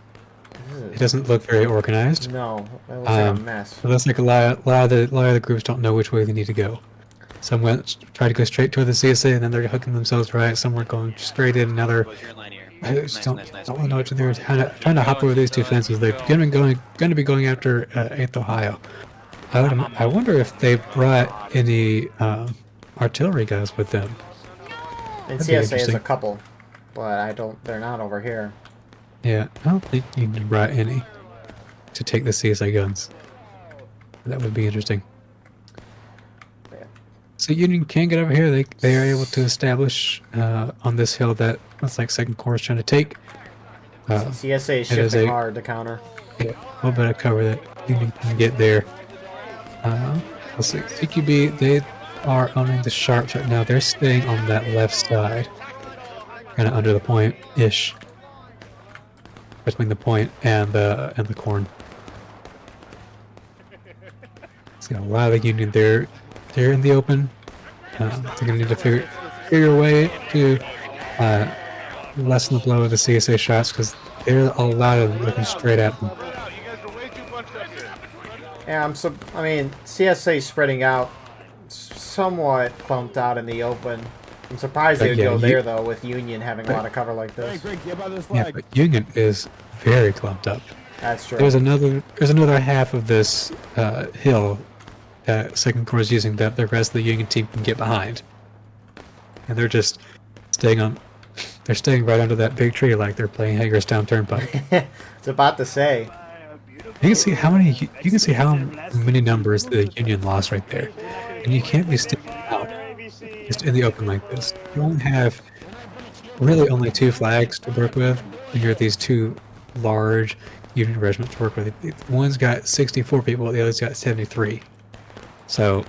It doesn't look very organized. No, that looks like a mess. It looks like a lot of the groups don't know which way they need to go. Some went try to go straight toward the CSA, and then they're hooking themselves right. Some were going straight in. Another don't really know what to do. Trying to hop over these two fences. They're going to be going after 8th Ohio. I wonder if they brought any artillery guys with them. And That'd be CSA is a interesting. couple, but they're not over here. Yeah, I don't think Union brought any to take the CSA guns. That would be interesting. Yeah. So Union can get over here. They are able to establish on this hill that looks like Second Corps is trying to take. CSA is it is shifting a- hard to counter. Yeah, a little bit of cover that Union can get there. Let's see. CQB, they are owning the Sharps right now. They're staying on that left side, kind of under the point-ish, between the point and the corn. See a lot of the Union there. They're in the open. They're gonna need to figure a way to lessen the blow of the CSA shots because there's a lot of them looking straight at them. Yeah, I mean, CSA spreading out somewhat clumped out in the open. I'm surprised they would go there, though, with Union having a lot of cover like this. Yeah, but Union is very clumped up. That's true. There's another half of this hill that Second Corps is using that the rest of the Union team can get behind, and they're just staying on. They're staying right under that big tree like they're playing Hagerstown Turnpike. It's about to say. You can see how many numbers the Union lost right there, and you can't be sticking out just in the open like this. You only have really only 2 flags to work with, and you're these 2 large Union regiments to work with. One's got 64 people, the other's got 73. So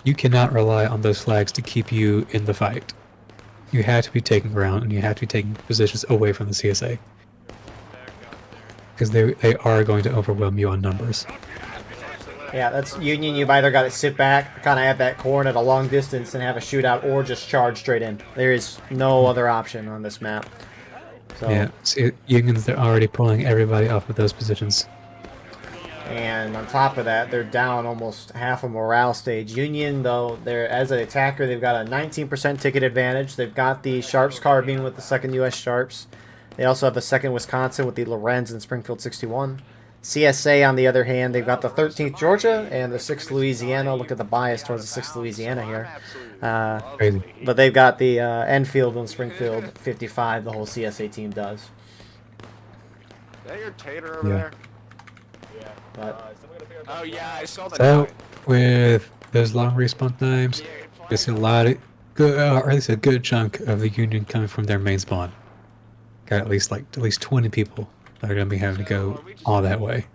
you cannot rely on those flags to keep you in the fight. You have to be taking ground, and you have to be taking positions away from the CSA. Because they are going to overwhelm you on numbers. Yeah, that's Union. You've either got to sit back, kind of have that corn at a long distance and have a shootout, or just charge straight in. There is no other option on this map. So, Yeah, see, Unions, they're already pulling everybody off of those positions. and on top of that, they're down almost half a morale stage. Union, though, they're as an attacker, they've got a 19% ticket advantage. They've got the Sharps carbine with the 2nd U.S. Sharps. They also have the 2nd Wisconsin with the Lorenz and Springfield 61. CSA, on the other hand, they've got the 13th Georgia and the 6th Louisiana. Look at the bias towards the 6th Louisiana here. Crazy. But they've got the Enfield and Springfield 55, the whole CSA team does. Is that your tater over Yeah. there? But Oh yeah, I saw the So, nine. with those long respawn times, there's a lot of good, or at least a good chunk of the Union coming from their main spawn. Got at least 20 people that are going to be having to go all that way.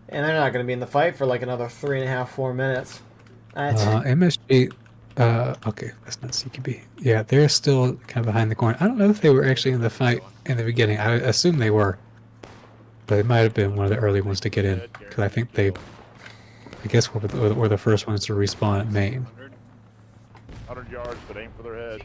and they're not going to be in the fight for like another 3.5, 4 minutes. That's MSG, Okay, that's not CQB. Yeah, they're still kind of behind the corner. I don't know if they were actually in the fight in the beginning. I assume they were. But they might have been one of the early ones to get in. Because I think they, I guess, were the first ones to respawn at main. 100 yards, but aim for their heads.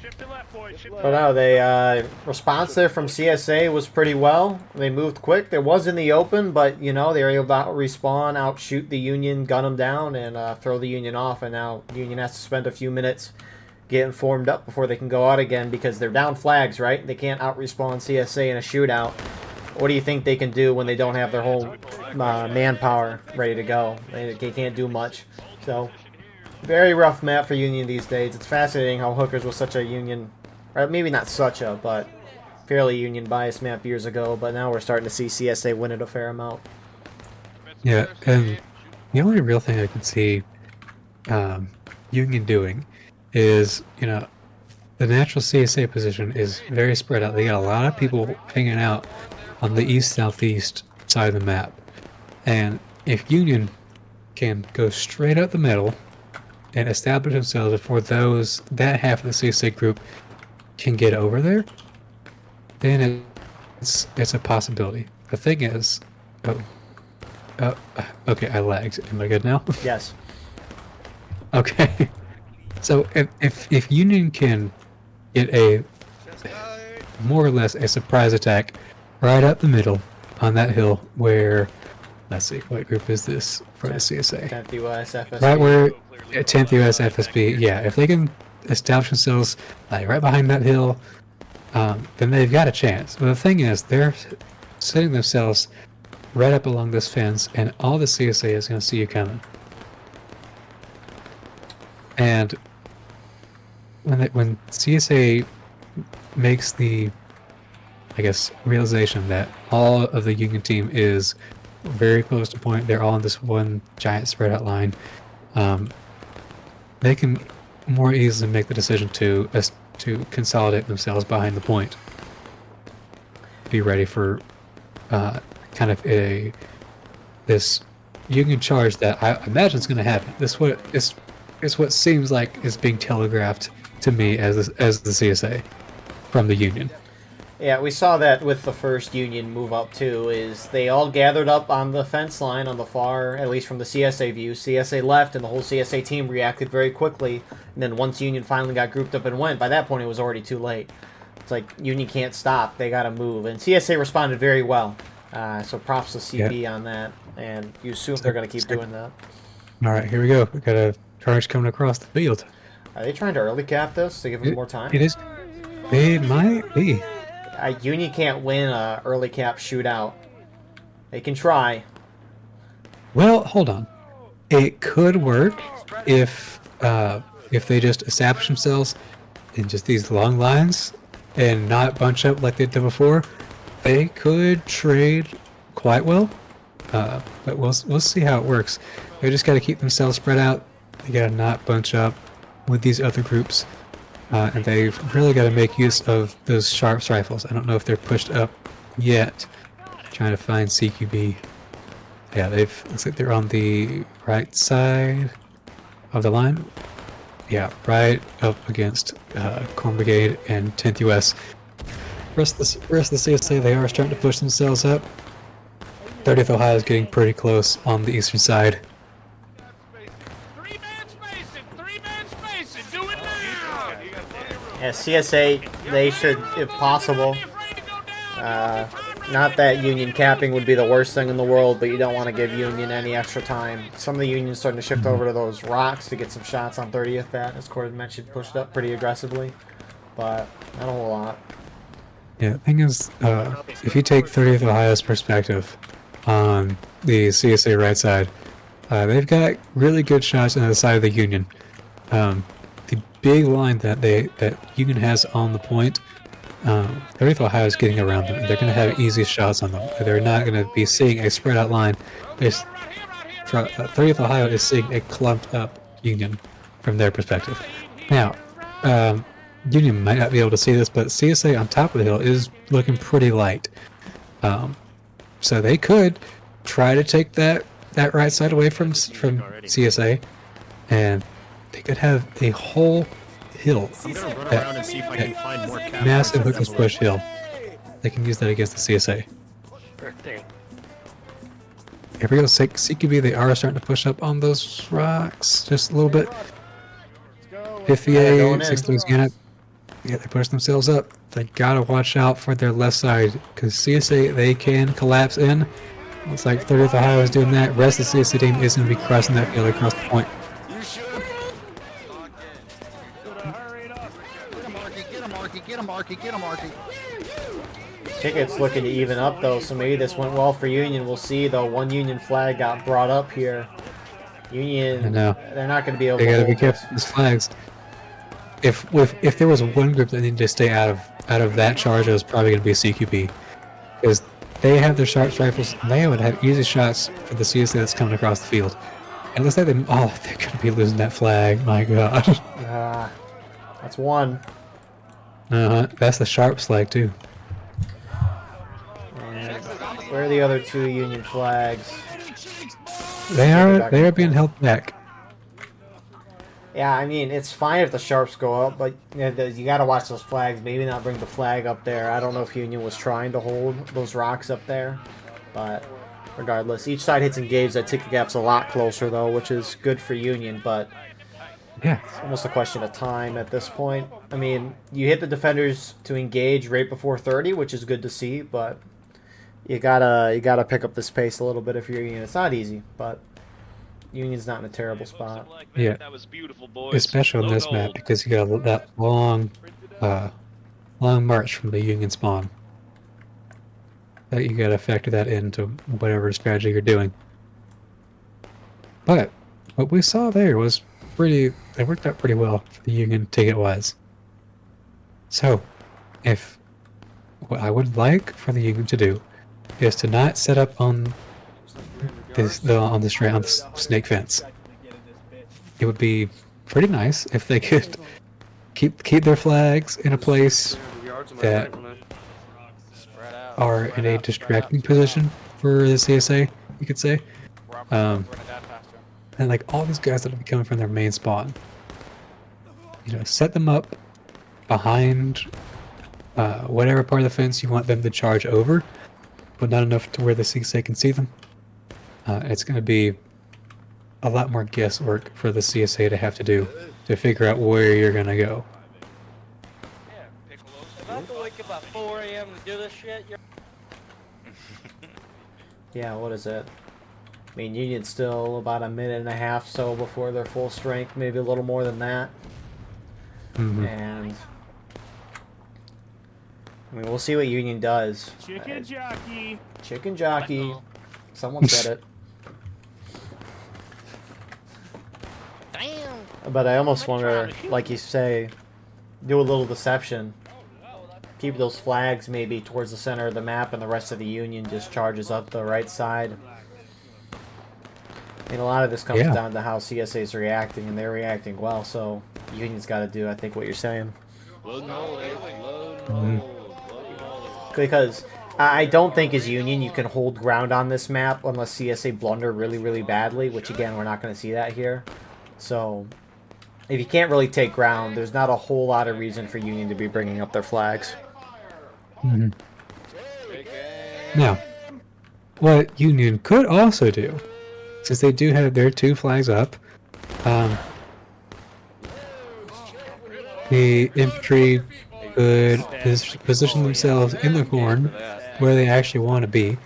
Shift to left, boys. Shift to But no, they response there from CSA was pretty well. They moved quick. There was in the open, but you know they were able to respawn, outshoot the Union, gun them down, and throw the Union off. And now Union has to spend a few minutes getting formed up before they can go out again because they're down flags, right? They can't out respawn CSA in a shootout. What do you think they can do when they don't have their whole manpower ready to go? They can't do much. So. Very rough map for Union these days. It's fascinating how Hookers was such a Union, or maybe not such a, but fairly Union biased map years ago. But now we're starting to see CSA win it a fair amount. Yeah, and the only real thing I can see Union doing is, you know, the natural CSA position is very spread out. They got a lot of people hanging out on the east-southeast side of the map. And if Union can go straight up the middle and establish themselves before that half of the CSA group can get over there, then it's a possibility. The thing is, okay, I lagged. Am I good now? Yes. Okay. So if Union can get a more or less a surprise attack right up the middle on that hill where, let's see, what group is this for the CSA? 10th US FSB. Right where 10th US FSB, yeah, if they can establish themselves like right behind that hill, then they've got a chance. But the thing is, they're setting themselves right up along this fence, and all the CSA is going to see you coming. And when CSA makes the, I guess, realization that all of the Union team is very close to point, they're all on this one giant spread out line, they can more easily make the decision to consolidate themselves behind the point. Be ready for kind of this Union charge that I imagine is going to happen. This is what seems like is being telegraphed to me as the CSA from the Union. Yeah, we saw that with the first Union move up too, is they all gathered up on the fence line on the far, at least from the CSA view. CSA left and the whole CSA team reacted very quickly, and then once Union finally got grouped up and went, by that point it was already too late. It's like, Union can't stop, they gotta move, and CSA responded very well. So props to CB on that, and you assume they're gonna keep doing that. Alright, here we go. We got a charge coming across the field. Are they trying to early cap this to give them more time? It is. They might be. Union can't win a early cap shootout. They can try. Well, hold on. It could work if they just establish themselves in just these long lines and not bunch up like they did before. They could trade quite well, but we'll see how it works. They just got to keep themselves spread out. They got to not bunch up with these other groups. And they've really got to make use of those Sharps rifles. I don't know if they're pushed up yet. Trying to find CQB. Yeah, looks like they're on the right side of the line. Yeah, right up against Corn Brigade and 10th US. Rest of the CSA, they are starting to push themselves up. 30th Ohio is getting pretty close on the eastern side. Yeah, CSA, they should, if possible, not that Union capping would be the worst thing in the world, but you don't want to give Union any extra time. Some of the Union's starting to shift over to those rocks to get some shots on 30th that, as Corey mentioned, pushed up pretty aggressively, but not a whole lot. Yeah, the thing is, if you take 30th Ohio's perspective on the CSA right side, they've got really good shots on the side of the Union. The big line that Union has on the point, 30th Ohio is getting around them. They're going to have easy shots on them. They're not going to be seeing a spread out line. 30th Ohio is seeing a clumped up Union from their perspective. Now, Union might not be able to see this, but CSA on top of the hill is looking pretty light. So they could try to take that right side away from CSA and they could have a whole hill. I'm gonna run around and see if I can find more cap Massive points hookless at push hill. They can use that against the CSA. Birthday. Here we go, CQB, they are starting to push up on those rocks just a little bit. Yeah, going 58, in. 6 Louisiana. Yeah, they push themselves up. They gotta watch out for their left side, because CSA, they can collapse in. Looks like 30th Ohio is doing that. Rest of the CSA team is going to be crossing that field across the point. Ticket's looking to even up though, so maybe this went well for Union. We'll see though. One Union flag got brought up here. Union, I know. they're not going to be able They to gotta be hold careful with these flags. If there was one group that needed to stay out of that charge, it was probably going to be CQB, because they have their sharp rifles. And they would have easy shots for the CSA that's coming across the field. And it looks like they're going to be losing that flag. My God. That's one. That's the sharp flag too. And where are the other two Union flags? They are being held back. Yeah, I mean, it's fine if the sharps go up, but you got to watch those flags. Maybe not bring the flag up there. I don't know if Union was trying to hold those rocks up there, but regardless, each side hits engaged. That ticket gap's a lot closer, though, which is good for Union, but Yeah. it's almost a question of time at this point. I mean, you hit the defenders to engage right before 30, which is good to see, but you gotta pick up this pace a little bit if you're Union. It's not easy, but Union's not in a terrible spot. Yeah. That was beautiful, boys. Especially on this map, because you got that long march from the Union spawn. That you gotta factor that into whatever strategy you're doing. But what we saw there was it worked out pretty well for the Union ticket-wise. So, what I would like for the Union to do is to not set up on the snake fence. It would be pretty nice if they could keep their flags in a place that are in a distracting position for the CSA, you could say. And like all these guys that will be coming from their main spawn, set them up behind whatever part of the fence you want them to charge over, but not enough to where the CSA can see them. It's going to be a lot more guesswork for the CSA to have to do to figure out where you're going to go. If I have to wake up at 4 a.m. to do this shit, Yeah, what is it? I mean, Union's still about a minute and a half so before their full strength, maybe a little more than that. And I mean, we'll see what Union does. Chicken jockey. Chicken jockey. Someone said it. damn. But I almost wonder, like you say, do a little deception. Keep those flags maybe towards the center of the map, and the rest of the Union just charges up the right side. I mean, a lot of this comes down to how CSA is reacting, and they're reacting well, so Union's got to do, I think, what you're saying. Because I don't think as Union you can hold ground on this map unless CSA blunder really, really badly, which again, we're not going to see that here. So if you can't really take ground, there's not a whole lot of reason for Union to be bringing up their flags. Now, what Union could also do, since they do have their two flags up, the infantry could position themselves in the corn where they actually want to be,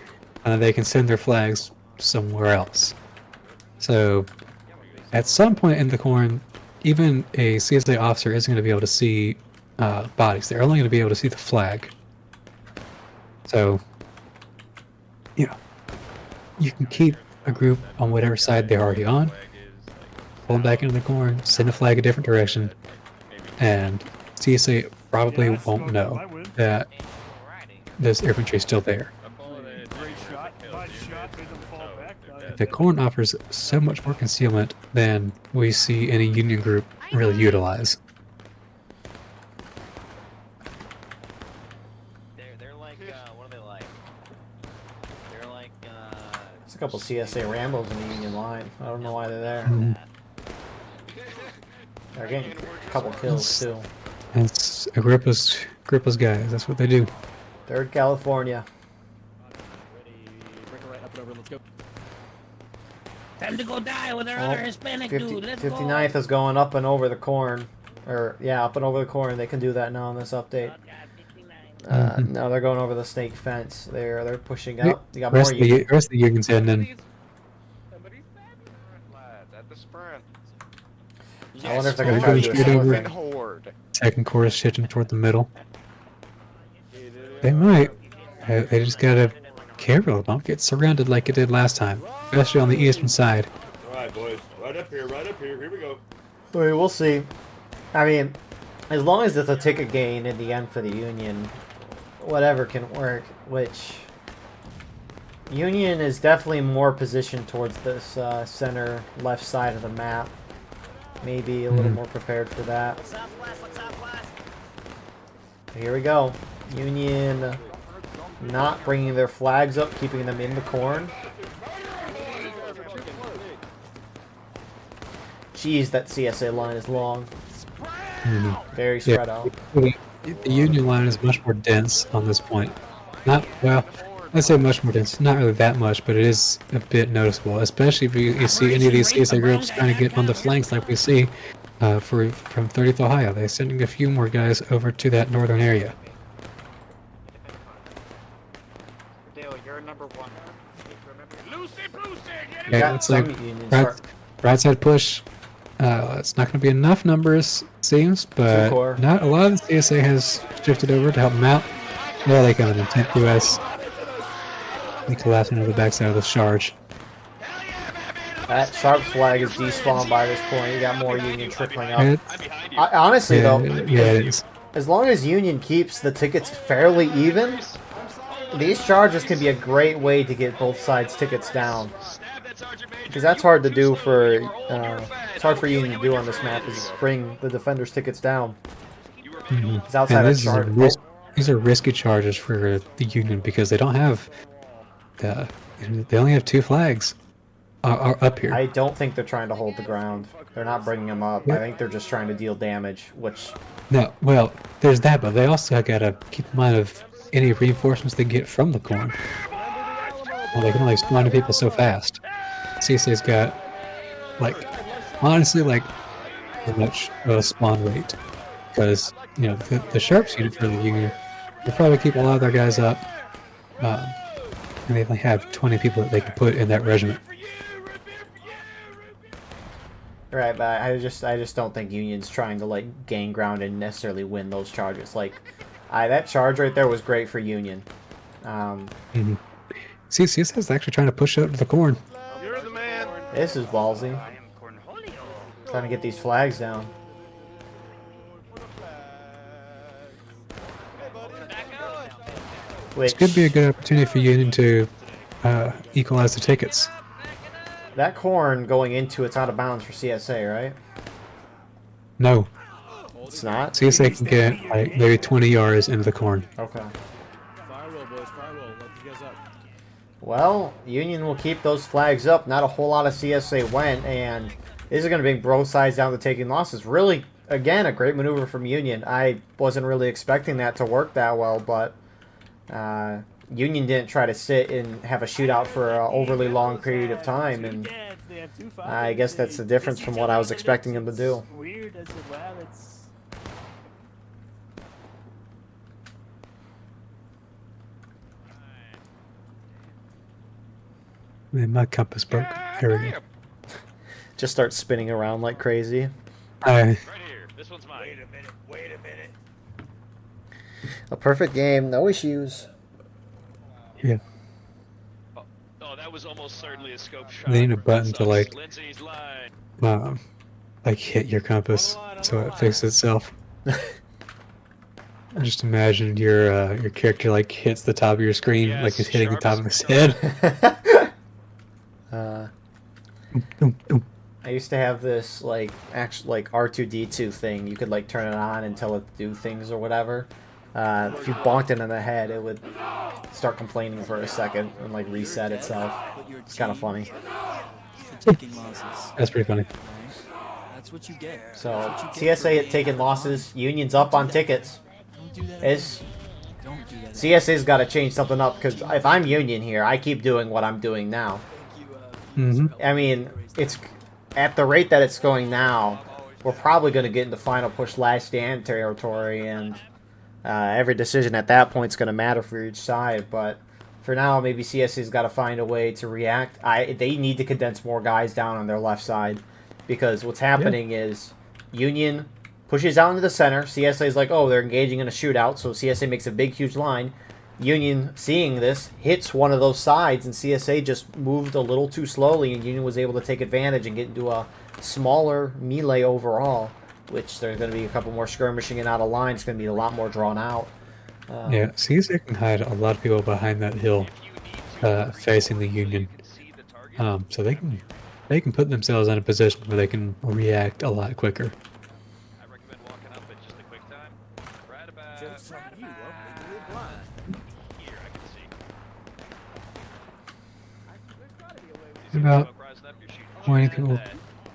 and they can send their flags somewhere else. So, at some point in the corn, even a CSA officer isn't going to be able to see bodies. They're only going to be able to see the flag. So, you can keep a group on whatever side they're already on, pull them back into the corn, send a flag a different direction, and CSA probably won't know that this infantry is still there. The corn offers so much more concealment than we see any Union group really utilize. They're like, what are they like? They're like, There's a couple CSA Rambos in the Union line. I don't know why they're there. They're getting a couple kills too. It's Agrippa's guys. That's what they do. 3rd California. Time to go die with our Oh, other Hispanic dude. Let's 59th is going up and over the corn. Or, yeah, up and over the corn. They can do that now in this update. No, they're going over the snake fence. They're pushing up. You got more Rest of the Union's heading in. Somebody's lads at the sprint. I wonder if they're They're going to try to going do a straight over. similar thing. Horde. Second course shifting toward the middle. They might. They just gotta careful. Don't get surrounded like it did last time, especially on the eastern side. All right, boys. Right up here. Right up here. Here we go. Wait, we'll see. I mean, as long as it's a ticket gain in the end for the Union, whatever can work, which... Union is definitely more positioned towards this center left side of the map. Maybe a little more prepared for that. Here we go. Union not bringing their flags up, keeping them in the corn. Jeez, that CSA line is long. Very spread out. The Union line is much more dense on this point. Not, well, I'd say much more dense. Not really that much, but it is a bit noticeable, especially if you see any of these CSA groups trying to get on the flanks like we see from 30th Ohio. They're sending a few more guys over to that northern area. Dale, you're number 1. Lucy Lucy, get him. Yeah, it's some like Unions right side push. It's not going to be enough numbers, it seems, but Two-core. not a lot of the CSA has shifted over to help them out. There they come in 10th US. They collapse into the backside of the charge. That sharp flag is despawned by this point. You got more Union trickling up. It's- Honestly, though, yeah, it is. as long as Union keeps the tickets fairly even, these charges can be a great way to get both sides' tickets down. Because that's hard to do for it's hard for Union to do on this map is bring the defenders' tickets down. It's outside And of this is a charge. these are risky charges for the Union because they don't have they only have 2 flags are up here. I don't think they're trying to hold the ground. They're not bringing them up. I think they're just trying to deal damage, which... No, well, there's that, but they also gotta keep in mind of any reinforcements they get from the corn. Well, they can only spawn to people so fast. CSA's got, like, honestly, like, a much spawn rate. Because, you know, the sharpshooter for the Union will probably keep a lot of their guys up. And they only have 20 people that they can put in that regiment. Right, but I just don't think Union's trying to, like, gain ground and necessarily win those charges. Like, that charge right there was great for Union. See, CSA's actually trying to push out to the corn. You're the man. This is ballsy. Trying to get these flags down. This Which, could be a good opportunity for Union to equalize the tickets. that corn going into it's out of bounds for CSA, right? No, It's not? CSA can get like maybe 20 yards into the corn. Okay. Fire roll, boys. Fire roll. Let you guys up. Well, Union will keep those flags up. Not a whole lot of CSA went, and this is going to bring both sides down to taking losses. Really, again, a great maneuver from Union. I wasn't really expecting that to work that well, but Union didn't try to sit and have a shootout for an overly long period of time, and I guess that's the difference from what I was expecting them to do. Weird. I said, wow, it's... Man, my compass broke. There we go. Just start spinning around like crazy. Right here. This one's mine. Wait a minute. A perfect game, no issues. Yeah. Oh, that was almost certainly a scope shot. They need a button to like Lindsay's line. hit your compass so it fixes itself. I just imagine your character like hits the top of your screen Yes, like it's hitting the top of his sharp head. I used to have this like R2D2 thing. You could like turn it on and tell it to do things or whatever. If you bonked it in the head, it would start complaining for a second and like reset itself. It's kind of funny. That's pretty funny. That's what you get. So That's what you get for CSA had being taken out of losses. line. Union's up on tickets. Don't do that. Is Don't do that. CSA's got to change something up, because if I'm Union here, I keep doing what I'm doing now. I mean, it's at the rate that it's going now, we're probably going to get into final push last stand territory, and every decision at that point is going to matter for each side. But for now, maybe CSA's got to find a way to react. They need to condense more guys down on their left side, because what's happening is Union pushes out into the center. CSA is like, oh, they're engaging in a shootout, so CSA makes a big, huge line. Union, seeing this, hits one of those sides, and CSA just moved a little too slowly, and Union was able to take advantage and get into a smaller melee overall, which there's going to be a couple more skirmishing and out of line. It's going to be a lot more drawn out. Yeah, CSA can hide a lot of people behind that hill facing the Union. So they can put themselves in a position where they can react a lot quicker. I recommend walking up at just a quick time. Right about Jokes on you, I'm legally blind. here, I can see. About 20 people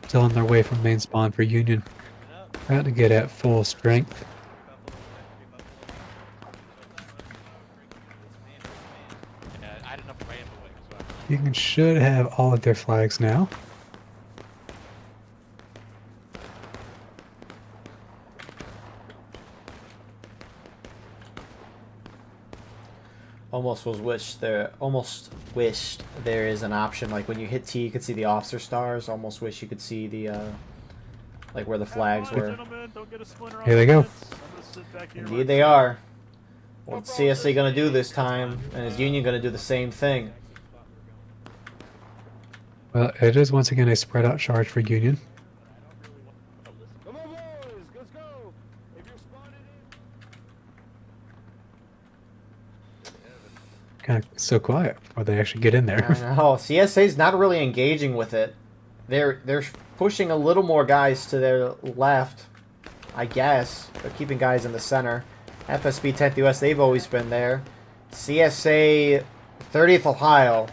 still on their way from main spawn for Union. About to get at full strength. I had enough ramp away as well. Union should have all of their flags now. Almost wished there is an option, like when you hit T, you could see the officer stars. Almost wish you could see the like where the flags were. Here they go. Indeed they are. What's CSA gonna do this time, and is Union gonna do the same thing? Well, it is once again a spread out charge for Union. Come on, boys, let's go. If you're spotted in. Kind of so quiet before they actually get in there. I know. CSA's not really engaging with it. They're pushing a little more guys to their left, I guess. They're keeping guys in the center. FSB 10th US, they've always been there. CSA 30th Ohio,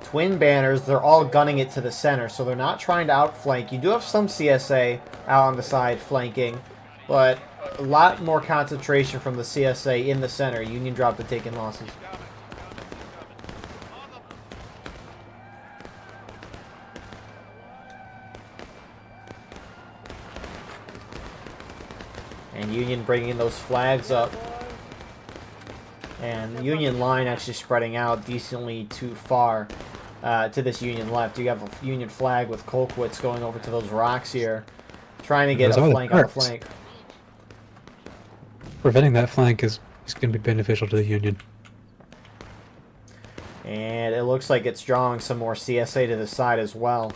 twin banners, they're all gunning it to the center, so they're not trying to outflank. You do have some CSA out on the side flanking, but a lot more concentration from the CSA in the center. Union dropped the taking losses. And Union bringing those flags up. And Union line actually spreading out decently too far to this Union left. You have a Union flag with Colquitt's going over to those rocks here, trying to get Those a are the flank on a perks. flank. Preventing that flank is going to be beneficial to the Union. And it looks like it's drawing some more CSA to the side as well.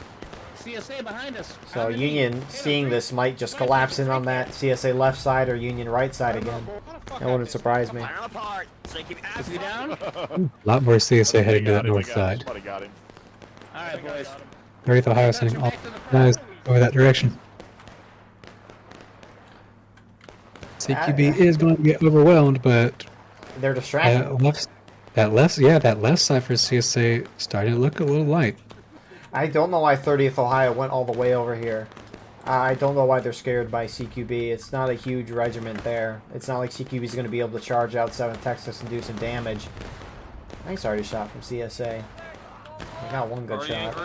CSA behind us. So Union, seeing this, might just collapse in on that CSA left side or Union right side again. That wouldn't surprise me. Is he down? A lot more CSA heading to that north side. Somebody got him. All right, boys. 30th Ohio sending all guys over that direction. CQB is going to get overwhelmed, but They're distracted. that left side for CSA starting to look a little light. I don't know why 30th Ohio went all the way over here. I don't know why they're scared by CQB. It's not a huge regiment there. It's not like CQB is going to be able to charge out 7th Texas and do some damage. Nice already shot from CSA. They got one good shot.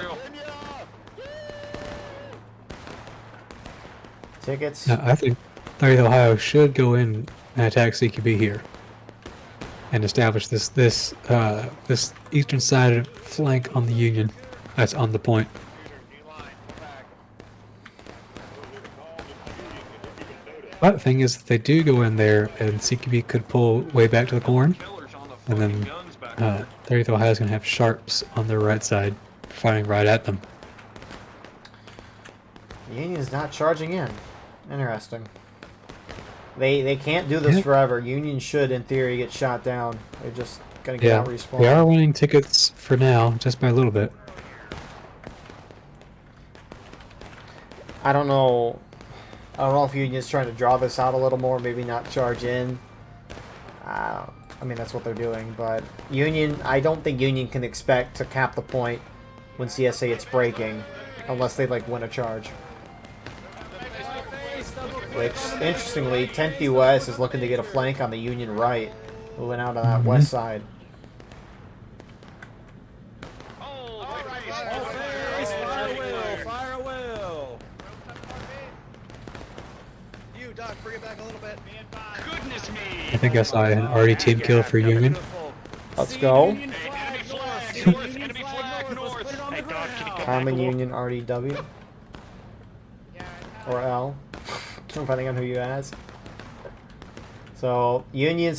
Tickets. Now, I think 30th Ohio should go in and attack CQB here and establish this eastern side flank on the Union. That's on the point. But the thing is, if they do go in there, and CQB could pull way back to the corn, and then 30th Ohio is going to have sharps on their right side, firing right at them. Union's not charging in. Interesting. They can't do this forever. Union should, in theory, get shot down. They're just going to get out respawn. They are winning tickets for now, just by a little bit. I don't know if Union's trying to draw this out a little more, maybe not charge in. I mean, that's what they're doing, but Union, I don't think Union can expect to cap the point when CSA it's breaking, unless they, like, win a charge. Which, interestingly, 10th US is looking to get a flank on the Union right, moving out on that west side. Fire a wheel! You, Doc, bring it back a little bit. Goodness me! I think I saw an already team kill for Union. Let's go. Enemy flag north! Enemy flag north! Hey, Doc, can you come Common back a Union RDW. Or L, depending on who you ask. So Union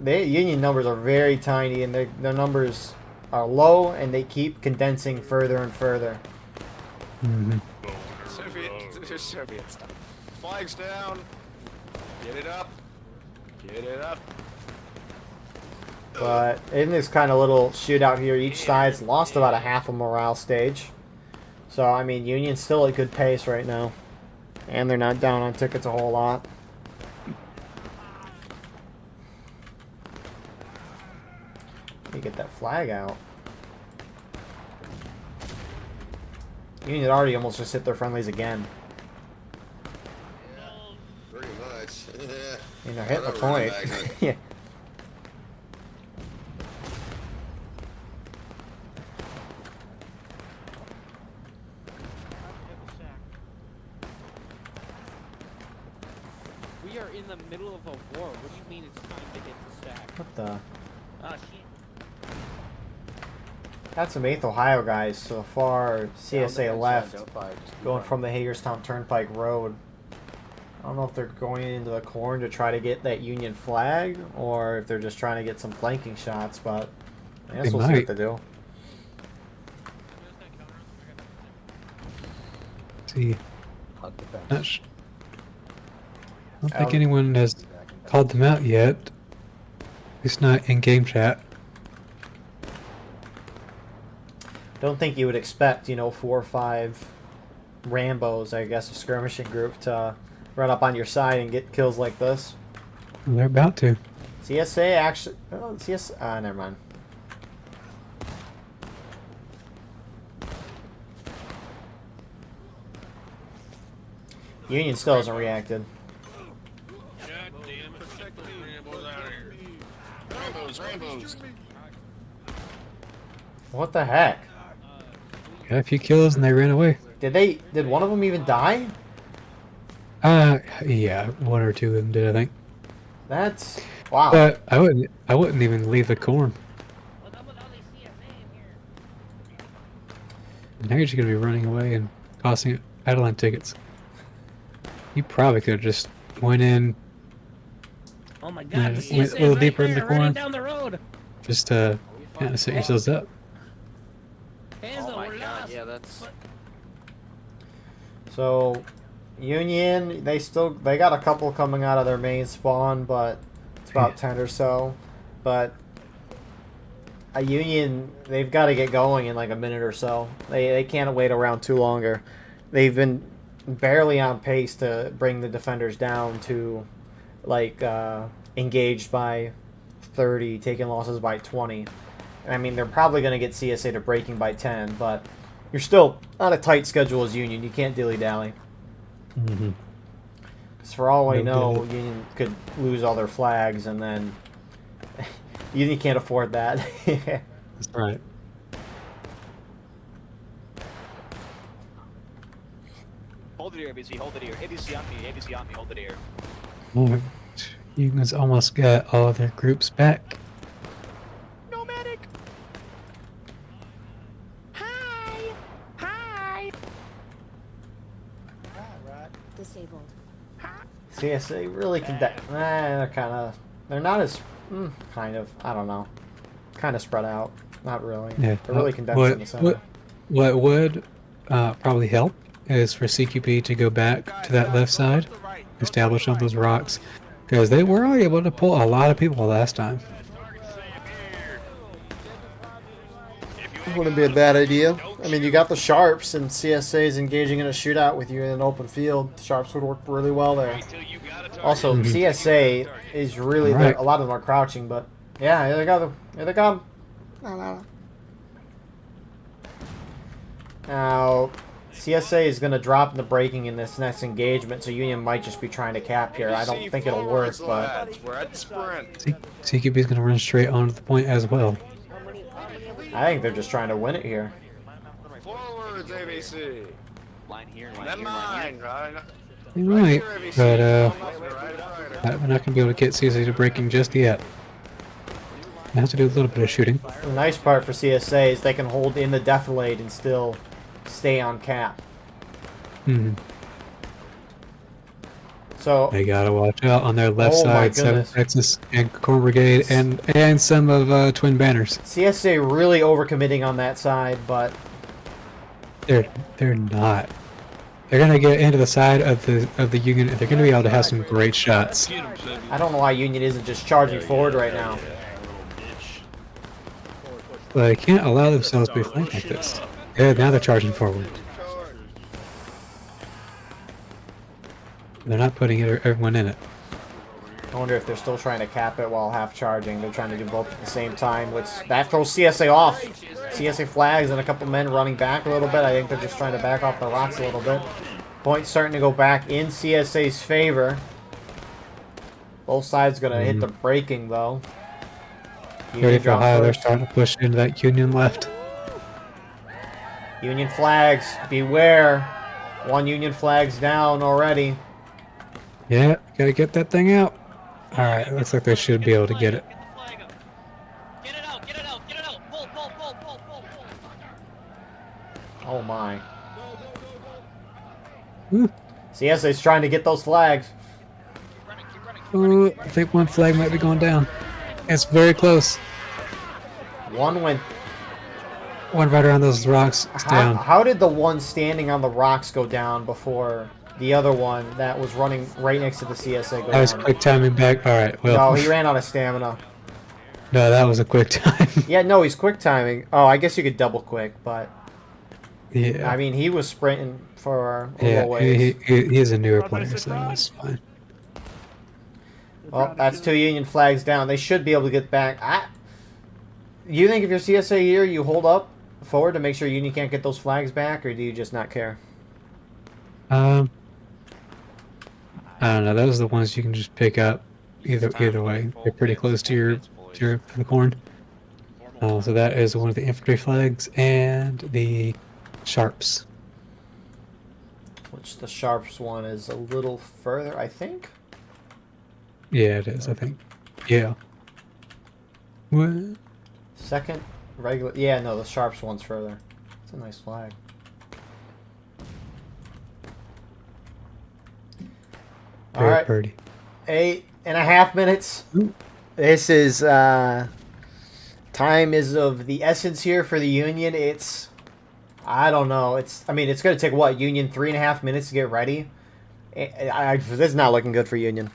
Union numbers are very tiny, and their numbers are low, and they keep condensing further and further. Soviet stuff. Flags down. Get it up. Get it up. But in this kind of little shootout here, each side's lost about a half a morale stage. So I mean, Union's still at good pace right now, and they're not down on tickets a whole lot. Let me get that flag out. Union already almost just hit their friendlies again. Pretty much. And they're hitting the point. Yeah. We are in the middle of a war. What do you mean it's time to hit the stack? What the? Ah, shit. Got some 8th Ohio guys so far. CSA left, going from the Hagerstown Turnpike Road. I don't know if they're going into the corn to try to get that Union flag, or if they're just trying to get some flanking shots, but I guess we'll see what they do. See. I don't think anyone has called them out yet. At least not in game chat. Don't think you would expect, 4 or 5 Rambos, I guess, a skirmishing group to run up on your side and get kills like this. They're about to. CSA actually... Oh, never mind. Union still hasn't reacted. God damn it. Rambo's out of here. Rambos. What the heck? Got a few kills and they ran away. Did one of them even die? Yeah, 1 or 2 of them did, I think. That's... Wow. But I wouldn't even leave the corn. Now you're just gonna be running away and costing Adeline tickets. You probably could have just went in. Oh my god, went a little deeper in the corn. down the road. Just to set yourselves up. Oh my god, Yeah, that's... So, Union, they got a couple coming out of their main spawn, but it's about 10 or so. But a Union, they've got to get going in like a minute or so. They can't wait around too longer. They've been barely on pace to bring the defenders down to like engaged by 30, taking losses by 20. I mean, they're probably going to get CSA to breaking by 10, but you're still on a tight schedule as Union. You can't dilly-dally. Mm-hmm. Because for all I No know, dilly. Union could lose all their flags, and then Union can't afford that. That's right. Hold it here, ABC. Hold it here. ABC on me. ABC on me. Hold it here. Alright. Union's almost got all of their groups back. No medic. Hi. Hi. Disabled. CSA really can... they're kind of... They're not as... kind of. I don't know. Kind of spread out. Not really. Yeah. They're really condensed in the center. What would probably help is for CQP to go back to that left side, establish on those rocks, because they were able to pull a lot of people last time. Wouldn't be a bad idea. I mean, you got the Sharps, and CSA is engaging in a shootout with you in an open field. The Sharps would work really well there. Also, CSA is really... Right. A lot of them are crouching, but... Yeah, here they go. Here they come. No. Now, CSA is going to drop the braking in this next engagement, so Union might just be trying to cap here. I don't think it'll work, Forwards, but lads. We're at the sprint. CQB is going to run straight onto the point as well. I think they're just trying to win it here. Forwards, ABC. Line here, line Then here, line here. mine, right? They might, but Right. we're not going to be able to get CSA to braking just yet. I have to do a little bit of shooting. The nice part for CSA is they can hold in the defilade and still stay on cap. Hmm. So They gotta watch out on their left Oh my side, 7th goodness. Texas and Corps Brigade, and some of Twin Banners. CSA really overcommitting on that side, but They're not. They're gonna get into the side of the Union, and they're gonna be able to have some great shots. I don't know why Union isn't just charging forward right now. But they can't allow themselves to be flanked like this. Yeah, now they're charging forward. They're not putting everyone in it. I wonder if they're still trying to cap it while half charging. They're trying to do both at the same time, which that throws CSA off. CSA flags and a couple men running back a little bit. I think they're just trying to back off the rocks a little bit. Points starting to go back in CSA's favor. Both sides going to hit the braking, though. Ready for Ohio, they're starting to push into that Union left. Union flags, beware. One Union flag's down already. Yeah, gotta get that thing out. Alright, looks like they should be able to get it. Get it out, get it out, get it out. Pull, pull, pull, pull, pull, pull. Oh my. Woo. CSA's trying to get those flags. Oh, I think one flag might be going down. It's very close. One went. One right around those rocks is down. How did the one standing on the rocks go down before the other one that was running right next to the CSA go That was down? quick timing back. Alright, well. No, he ran out of stamina. No, that was a quick time. Yeah, no, he's quick timing. Oh, I guess you could double quick, but Yeah. I mean, he was sprinting for a Yeah, little ways. he is a newer player, so it's fine. Well, that's 2 Union flags down. They should be able to get back. You think if you're CSA here, you hold up forward to make sure Union can't get those flags back, or do you just not care? I don't know. Those are the ones you can just pick up. Either way, they're pretty close to the corn. So that is one of the infantry flags and the sharps. Which the sharps one is a little further, I think. Yeah, it is. I think. Yeah. What? Second regular. Yeah, no, the sharps one's further. It's a nice flag. All Very right, pretty. 8.5 minutes. Ooh. This is time is of the essence here for the Union. It's, I don't know. I mean, it's going to take what, Union 3.5 minutes to get ready. This is not looking good for Union.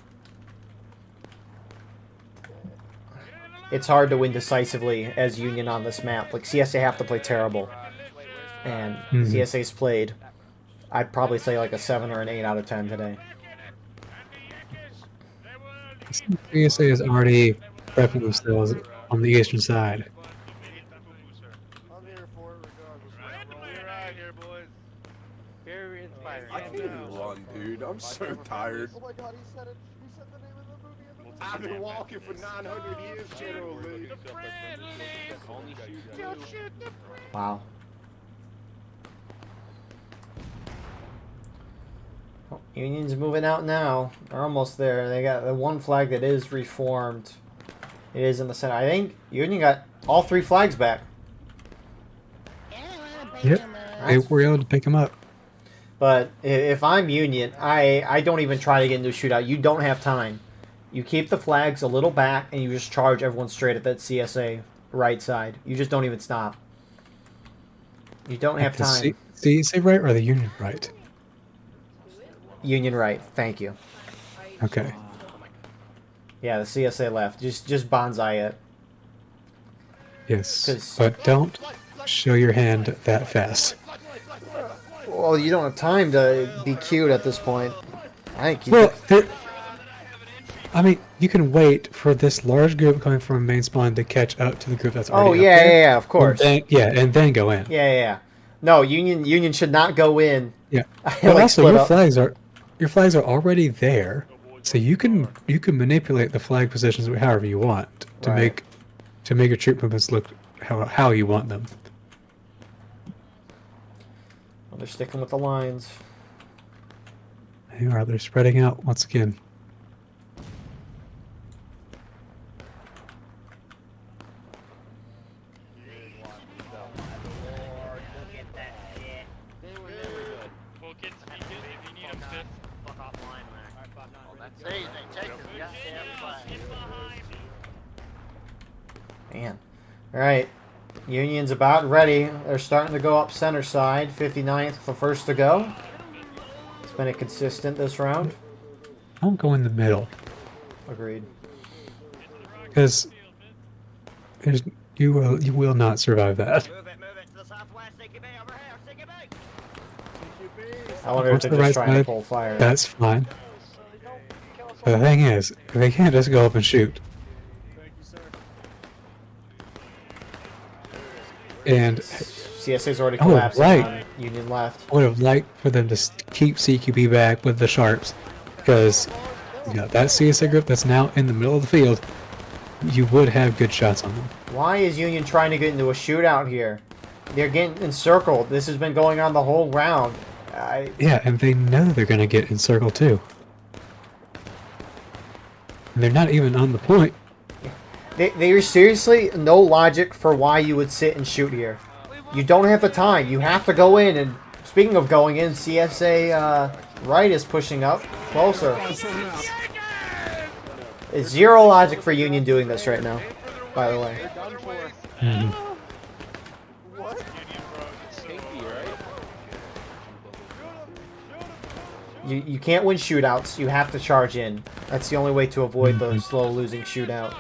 It's hard to win decisively as Union on this map. Like, CSA have to play terrible. And CSA's played, I'd probably say like a 7 or an 8 out of 10 today. CSA is already prepping themselves on the eastern side. I'm here for it regardless. We're out here, boys. Very inspiring. I can't even run, dude. I'm so tired. Oh my god, he said it. He said the name of the movie in the movie. I've been walking for 900 years, General Lee. Don't shoot the Wow. Oh, Union's moving out now. They're almost there. They got the one flag that is reformed. It is in the center. I think Union got all 3 flags back. Yep. They were able to pick them up. But if I'm Union, I don't even try to get into a shootout. You don't have time. You keep the flags a little back, and you just charge everyone straight at that CSA right side. You just don't even stop. You don't have time. The CSA right or the Union right? Union right. Thank you. Okay. Yeah, the CSA left. Just bonsai it. Yes. But don't show your hand that fast. Well, you don't have time to be cute at this point. I think you Well, I mean, you can wait for this large group coming from a main spawn to catch up to the group that's already up there. yeah, of course. And then go in. Yeah. No, Union should not go in. Yeah. Like, But also, split your up. flags are already there, so you can manipulate the flag positions however you want to Right. make your troop movements look how you want them. Well, they're sticking with the lines. They are. They're spreading out once again. Well, kids, if you need them, Steph. See, they take the goddamn flag. Man. All right. Union's about ready. They're starting to go up center side. 59th, the first to go. It's been a consistent this round. Don't go in the middle, Agreed. because you will not survive that. Move it to the southwest. CQB over here. CQB. I wonder Go if to they're the just right trying to side. pull fire. That's fine. But the thing is, they can't just go up and shoot. Thank you, sir. And CSA's already Oh, collapsed right. on Union left. I would have liked for them to keep CQB back with the sharps, because that CSA group that's now in the middle of the field, you would have good shots on them. Why is Union trying to get into a shootout here? They're getting encircled. This has been going on the whole round. Yeah, and they know they're going to get encircled too. And they're not even on the point. There's seriously no logic for why you would sit and shoot here. You don't have the time. You have to go in. And speaking of going in, CSA right is pushing up closer. It's zero logic for Union doing this right now, by the way. Mhm. You can't win shootouts. You have to charge in. That's the only way to avoid the slow losing shootout.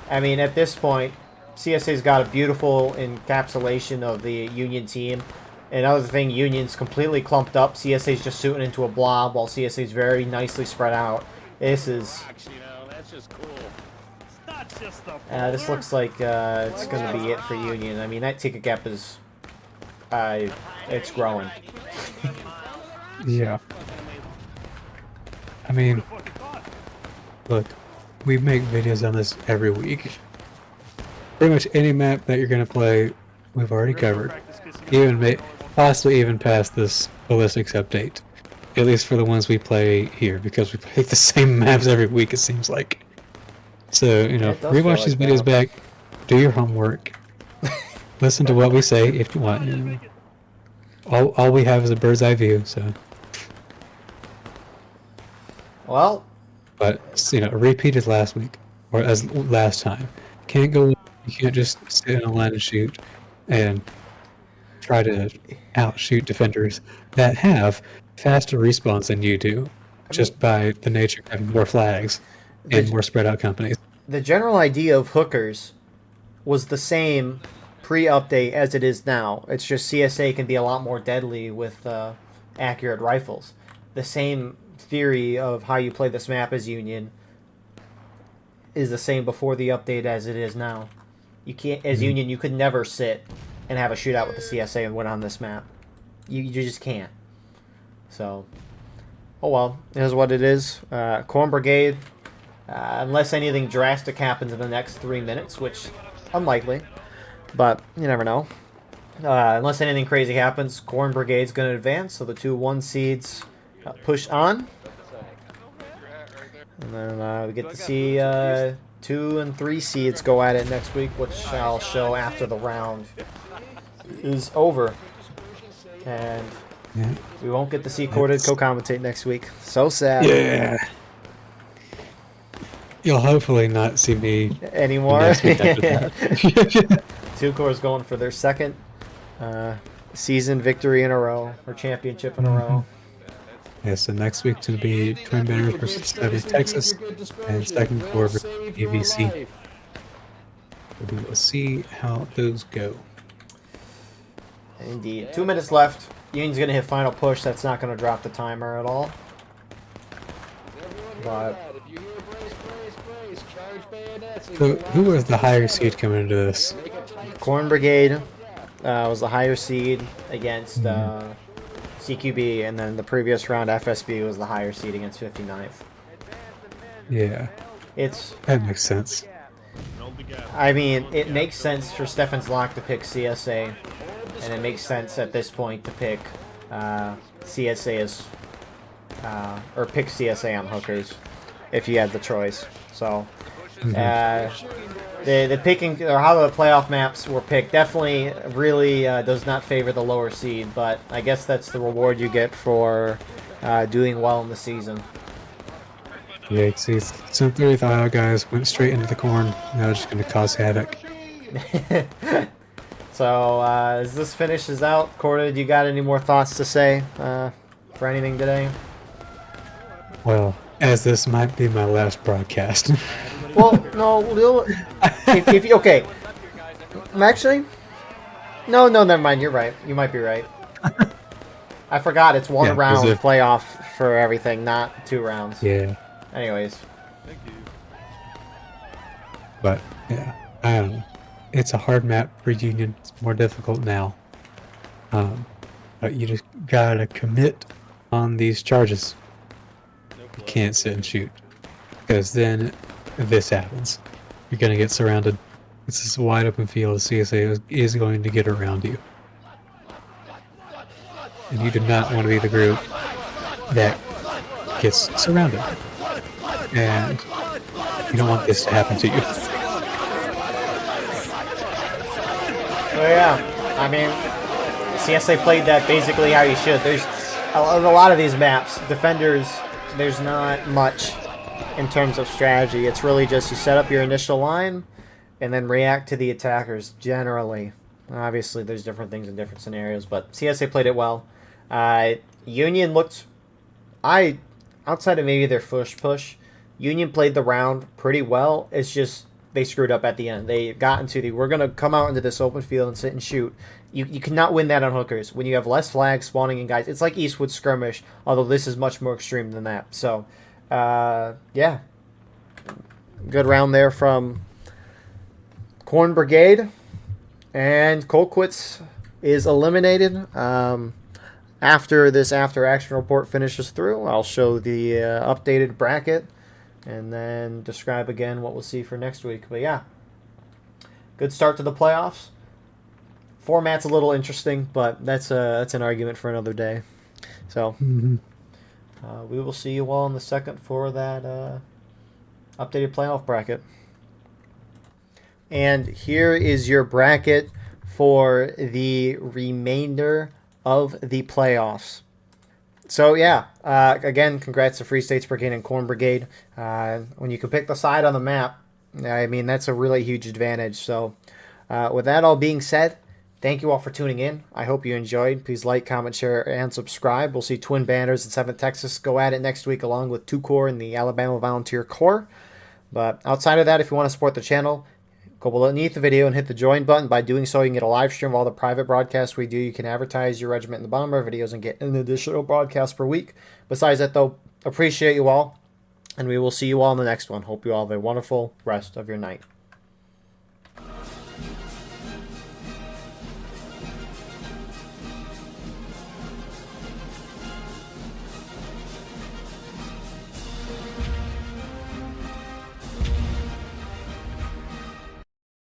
I mean, at this point, CSA's got a beautiful encapsulation of the Union team. Another thing, Union's completely clumped up. CSA's just shooting into a blob while CSA's very nicely spread out. This is... That's just cool. It's not just the this polar. looks like it's going to be it for Union. I mean, that ticket gap is... it's growing. Yeah. I mean, Fucking thought. look, we make videos on this every week. Pretty much any map that you're going to play, we've already covered. Possibly even past this ballistics update. At least for the ones we play here, because we play the same maps every week, it seems like. So, It does feel rewatch these like videos that. back, do your homework, listen to what we say if you want. All we have is a bird's eye view, so. Well, But, repeated last week, or as last time. Can't go, you can't just sit in a line and shoot, and try to outshoot defenders that have faster respawns than you do, just by the nature of having more flags and more spread out companies. the general idea of hookers was the same pre-update as it is now. It's just CSA can be a lot more deadly with accurate rifles. The same theory of how you play this map as Union is the same before the update as it is now. You can't, as Union, you could never sit and have a shootout with the CSA and win on this map. You just can't. So, oh well, it is what it is. Corn Brigade, unless anything drastic happens in the next 3 minutes, which unlikely, but you never know. Unless anything crazy happens, Corn Brigade's going to advance, so the 2 1 seeds push on. And then we get to see 2 and 3 seeds go at it next week, which I'll show after the round is over. And Yeah. we won't get to see Corded co-commentate next week. So sad. Yeah. You'll hopefully not see me Anymore. next week after that. 2 cores going for their second season victory in a row, or championship in a row. Yeah, so next week's going to be Twin Banners versus Southern Texas, and Second Corps versus ABC. We will see how those go. Indeed. 2 minutes left. Union's going to hit final push. That's not going to drop the timer at all. But So, who was the higher seed coming into this? Corn Brigade was the higher seed against CQB, and then the previous round FSB was the higher seed against 59th. Yeah, that makes sense. I mean, it makes sense for Stefan's lock to pick CSA, and it makes sense at this point to pick CSA as or pick CSA on hookers if you had the choice. So the picking or how the playoff maps were picked definitely really does not favor the lower seed, but I guess that's the reward you get for doing well in the season. Yeah, see, some 30th Ohio guys went straight into the corn. Now just going to cause havoc. So as this finishes out, Corda, do you got any more thoughts to say for anything today? Well, as this might be my last broadcast. Well, no, if you, okay. Actually, no, never mind. You're right. You might be right. I forgot it's one round playoff for everything, not 2 rounds. Yeah. Anyways. Thank you. But, yeah, I don't know. It's a hard map for Union. It's more difficult now. But you just gotta commit on these charges. You can't sit and shoot. Because then this happens. You're gonna get surrounded. It's this wide open field. CSA is going to get around you. And you do not want to be the group that gets surrounded. And you don't want this to happen to you. Oh yeah, I mean, CSA played that basically how you should. There's a lot of these maps, defenders, there's not much in terms of strategy. It's really just you set up your initial line and then react to the attackers generally. Obviously, there's different things in different scenarios, but CSA played it well. Union looked, outside of maybe their first push, Union played the round pretty well. It's just they screwed up at the end. They got into we're going to come out into this open field and sit and shoot. You cannot win that on hookers. When you have less flags spawning in guys, it's like Eastwood skirmish, although this is much more extreme than that. So, yeah. Good round there from Corn Brigade. And Colquitt's is eliminated. After this after-action report finishes through, I'll show the updated bracket and then describe again what we'll see for next week. But yeah, good start to the playoffs. Format's a little interesting, but that's an argument for another day. So we will see you all in the second for that updated playoff bracket. And here is your bracket for the remainder of the playoffs. So yeah, again, congrats to Free States Brigade and Corn Brigade. When you can pick the side on the map, I mean, that's a really huge advantage. So with that all being said, thank you all for tuning in. I hope you enjoyed. Please like, comment, share, and subscribe. We'll see Twin Banners in 7th Texas go at it next week along with 2 Corps and the Alabama Volunteer Corps. But outside of that, if you want to support the channel, go beneath the video and hit the join button. By doing so, you can get a live stream of all the private broadcasts we do. You can advertise your regiment in the bottom of our videos and get an additional broadcast per week. Besides that, though, appreciate you all, and we will see you all in the next one. Hope you all have a wonderful rest of your night.